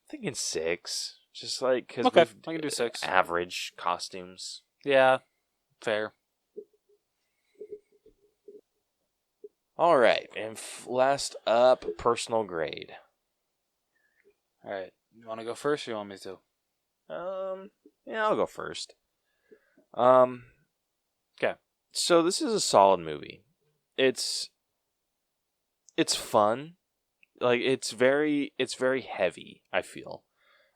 Thinking 6, just like because Okay, I can do 6. Average costumes. Yeah, fair. All right, and last up, personal grade. All right. You want to go first or you want me to? Yeah, I'll go first. Okay. So this is a solid movie. It's fun. Like it's very heavy, I feel.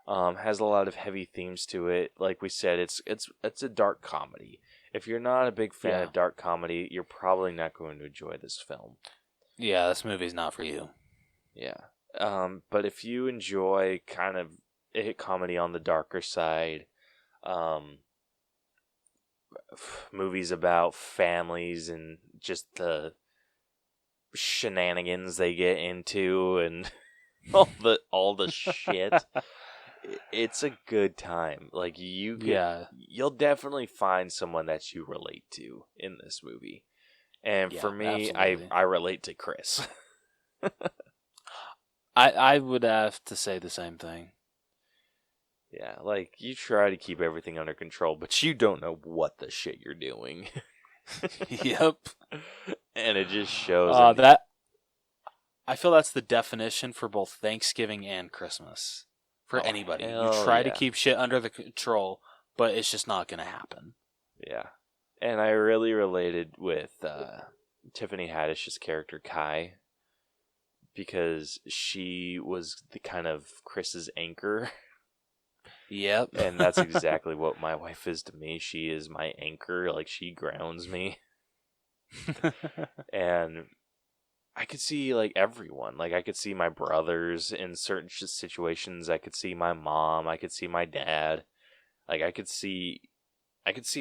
Has a lot of heavy themes to it. Like we said, it's a dark comedy. If you're not a big fan of dark comedy, you're probably not going to enjoy this film. Yeah, this movie's not for you. Yeah. But if you enjoy kind of a comedy on the darker side, movies about families and just the shenanigans they get into and all the shit, it's a good time. Like you'll definitely find someone that you relate to in this movie. And for me, I relate to Chris. I would have to say the same thing. Yeah, like you try to keep everything under control, but you don't know what the shit you're doing. Yep. And it just shows that I feel that's the definition for both Thanksgiving and Christmas. For anybody. You try to keep shit under the control, but it's just not going to happen. Yeah. And I really related with Tiffany Haddish's character Kai, because she was the kind of Chris's anchor. Yep. And that's exactly what my wife is to me. She is my anchor. Like, she grounds me. And I could see, like, everyone. Like, I could see my brothers in certain situations. I could see my mom. I could see my dad. Like, I could see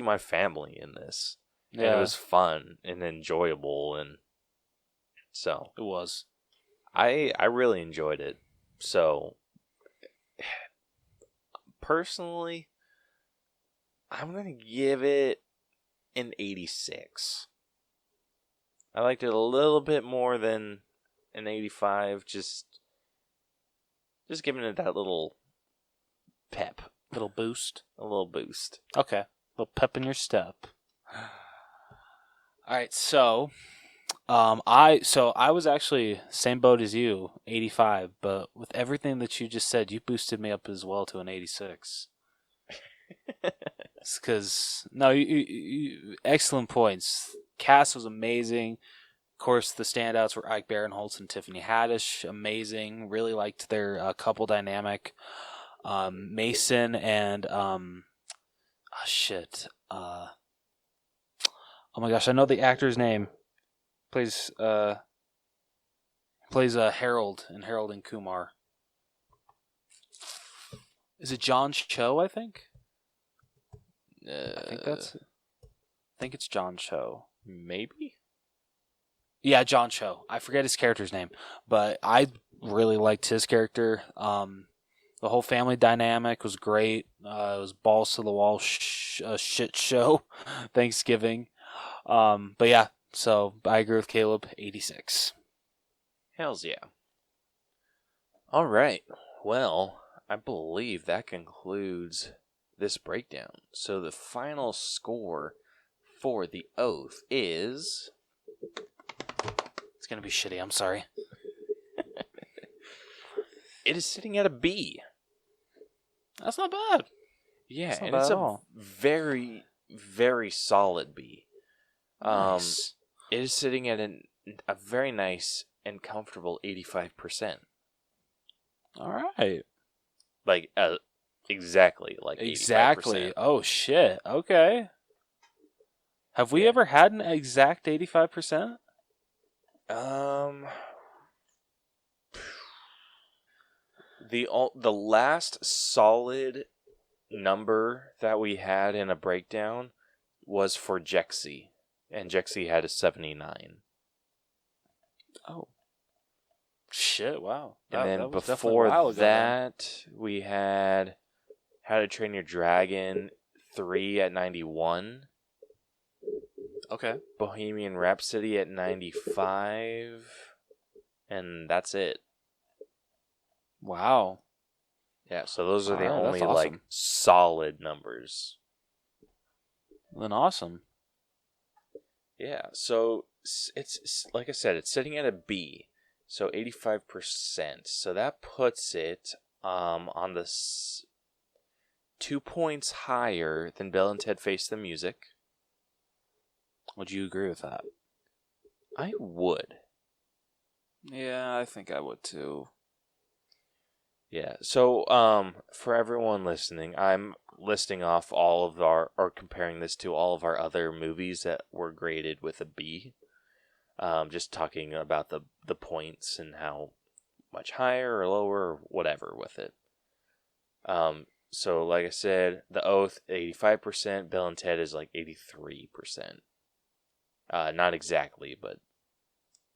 my family in this. Yeah. And it was fun and enjoyable. And so it was. I really enjoyed it. So personally, I'm going to give it an 86. I liked it a little bit more than an 85. Just giving it that little pep. Little boost. A little boost. Okay. A little pep in your step. All right, so I was actually same boat as you, 85, but with everything that you just said, you boosted me up as well to an 86. Because you excellent points. Cast was amazing. Of course, the standouts were Ike Barinholtz and Tiffany Haddish. Amazing. Really liked their couple dynamic. Mason and oh my gosh, I know the actor's name. Plays Harold in Harold and Kumar. Is it John Cho? I think. I think it's John Cho. Maybe. Yeah, John Cho. I forget his character's name, but I really liked his character. The whole family dynamic was great. It was balls to the wall shit show. Thanksgiving. But yeah, so I agree with Caleb, 86. Hells yeah. All right. Well, I believe that concludes this breakdown. So the final score for The Oath is... It's going to be shitty, I'm sorry. It is sitting at a B. That's not bad. Yeah, and it's a very, very solid B. Nice. It is sitting at a very nice and comfortable 85%. All right. Like, exactly like 85%. Exactly. Oh, shit. Okay. Have we ever had an exact 85%? The last solid number that we had in a breakdown was for Jexy, and Jexy had a 79. Oh. Shit, wow. And then before that, we had How to Train Your Dragon 3 at 91. Okay. Bohemian Rhapsody at 95. And that's it. Wow. Yeah, so those are the only awesome. like solid numbers. Then awesome. Yeah, so it's like I said, it's sitting at a B, so 85%. So that puts it on the 2 points higher than Bill and Ted Face the Music. Would you agree with that? I would. Yeah, I think I would too. Yeah. So, for everyone listening, I'm listing off all of or comparing this to all of our other movies that were graded with a B. Just talking about the points and how much higher or lower or whatever with it. So like I said, The Oath 85%, Bill and Ted is like 83%. Not exactly, but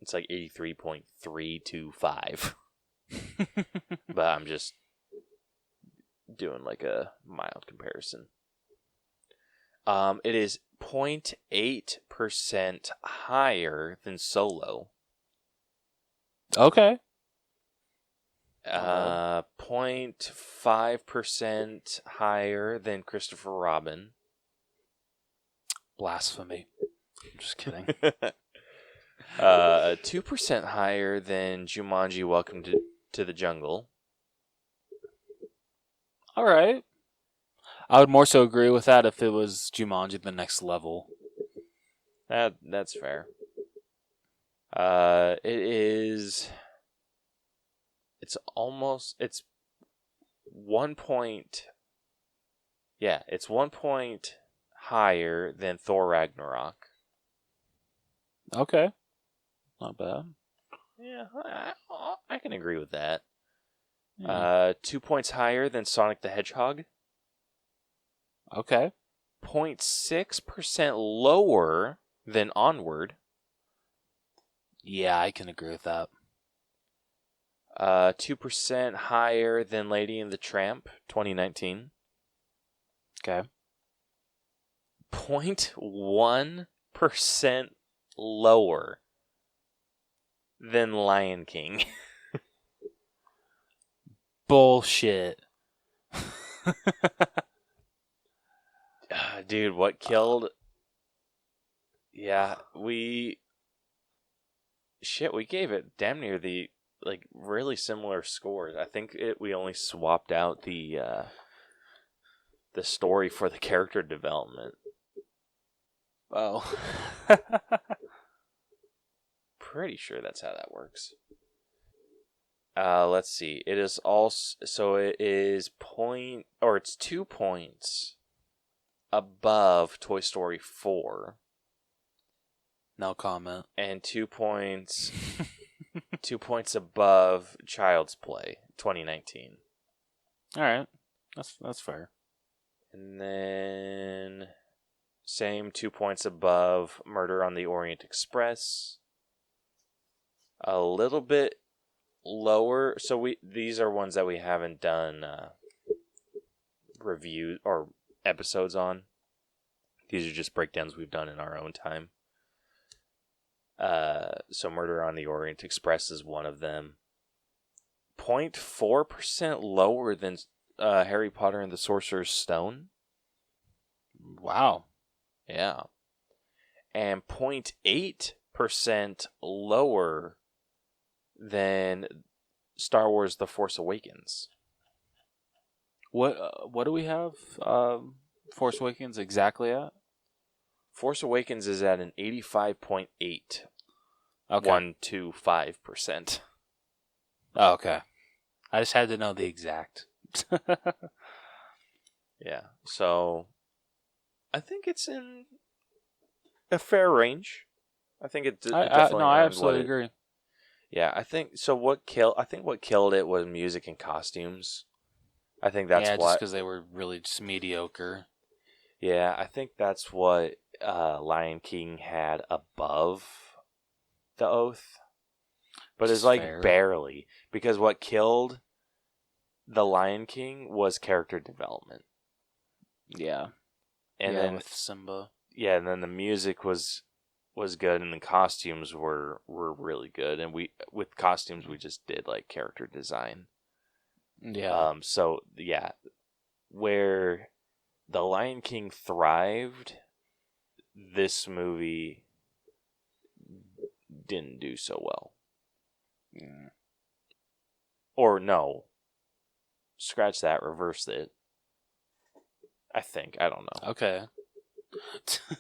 it's like 83.325. But I'm just doing like a mild comparison. It is 0.8% higher than Solo. Okay. 0.5% higher than Christopher Robin. Blasphemy. I'm just kidding. 2% higher than Jumanji Welcome to the Jungle. All right. I would more so agree with that if it was Jumanji the Next Level. That's fair. It's 1 point. Yeah, it's 1 point higher than Thor Ragnarok. Okay. Not bad. Yeah, I can agree with that. Yeah. 2 points higher than Sonic the Hedgehog. Okay. 0.6% lower than Onward. Yeah, I can agree with that. 2% higher than Lady and the Tramp, 2019. Okay. 0.1% lower than Lion King. Bullshit. Dude, what killed? Yeah, we gave it damn near the really similar scores. I think we only swapped out the story for the character development. Oh. Pretty sure that's how that works. Let's see. It is also it's 2 points above Toy Story 4. No comment. And 2 points 2 points above Child's Play, 2019. All right. That's fair. And then same 2 points above Murder on the Orient Express. A little bit lower. So these are ones that we haven't done review or episodes on. These are just breakdowns we've done in our own time. So Murder on the Orient Express is one of them. 0.4% lower than Harry Potter and the Sorcerer's Stone. Wow. Yeah. And 0.8% lower than Star Wars The Force Awakens. What do we have Force Awakens exactly at? Force Awakens is at an 85.8. Okay. 125%. Oh, okay. I just had to know the exact. Yeah. So I think it's in a fair range. I think it definitely I earned absolutely agree. Yeah, I think so. What killed it was music and costumes. I think that's just what. because they were really just mediocre. Yeah, I think that's what Lion King had above The Oath, but it's like fair. barely, because what killed The Lion King was character development. Yeah. And then with Simba. Yeah, and then the music was good, and the costumes were really good, and with costumes we just did like character design. Yeah. So yeah, where The Lion King thrived, this movie didn't do so well. Mm. Or no. scratch that, reverse it. I think. I don't know. Okay.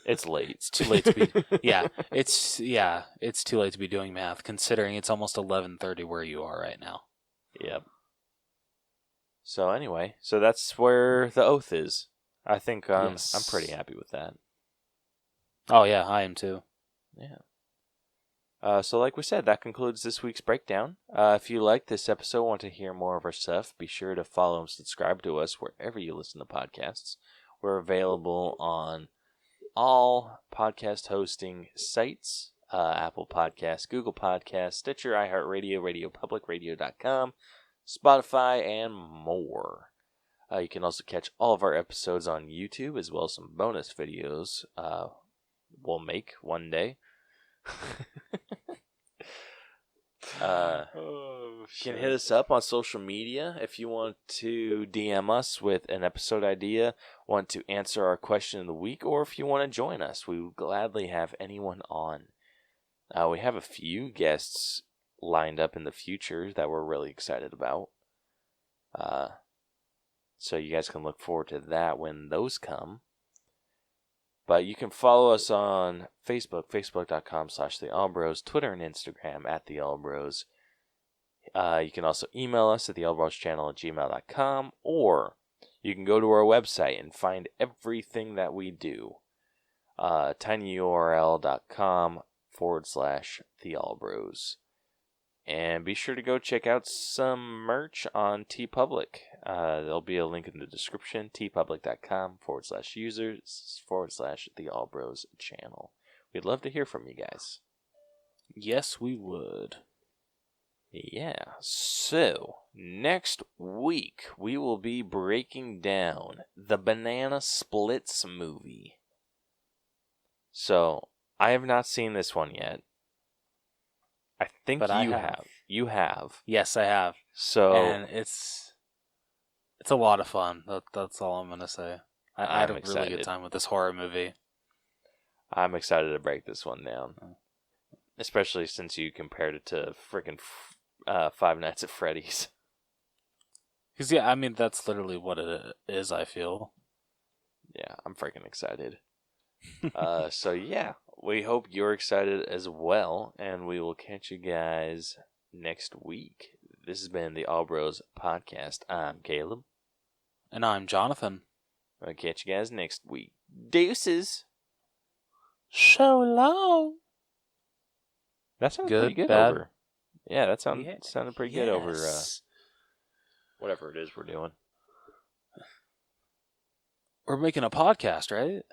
It's late. It's too late to be. It's too late to be doing math, considering it's almost 11:30 where you are right now. Yep. So anyway, that's where the oath is. I think I'm pretty happy with that. Oh yeah, I am too. Yeah. So like we said, that concludes this week's breakdown. If you like this episode, want to hear more of our stuff, be sure to follow and subscribe to us wherever you listen to podcasts. We're available on all podcast hosting sites, Apple Podcasts, Google Podcasts, Stitcher, iHeartRadio, RadioPublic, Radio.com, Spotify, and more. You can also catch all of our episodes on YouTube, as well as some bonus videos we'll make one day. You can hit us up on social media if you want to DM us with an episode idea, want to answer our question of the week, or if you want to join us. We would gladly have anyone on. We have a few guests lined up in the future that we're really excited about. So you guys can look forward to that when those come. But you can follow us on Facebook, facebook.com/theallbros, Twitter and Instagram @theallbros. You can also email us at theallbroschannel@gmail.com, or you can go to our website and find everything that we do. tinyurl.com/theallbros. And be sure to go check out some merch on TeePublic. There'll be a link in the description, teepublic.com/users/theallbros channel. We'd love to hear from you guys. Yes, we would. Yeah, so next week we will be breaking down the Banana Splits movie. So, I have not seen this one yet. I think you have. You have. Yes, I have. So, and it's a lot of fun. That's all I'm going to say. I had a really good time with this horror movie. I'm excited to break this one down. Especially since you compared it to freaking Five Nights at Freddy's. Because, yeah, I mean, that's literally what it is, I feel. Yeah, I'm freaking excited. So, yeah, we hope you're excited as well, and we will catch you guys next week. This has been the All Bros Podcast. I'm Caleb. And I'm Jonathan. I'll catch you guys next week. Deuces! So long! That sounded pretty good bad? over. Yeah, that sounded pretty good over whatever it is we're doing. We're making a podcast, right?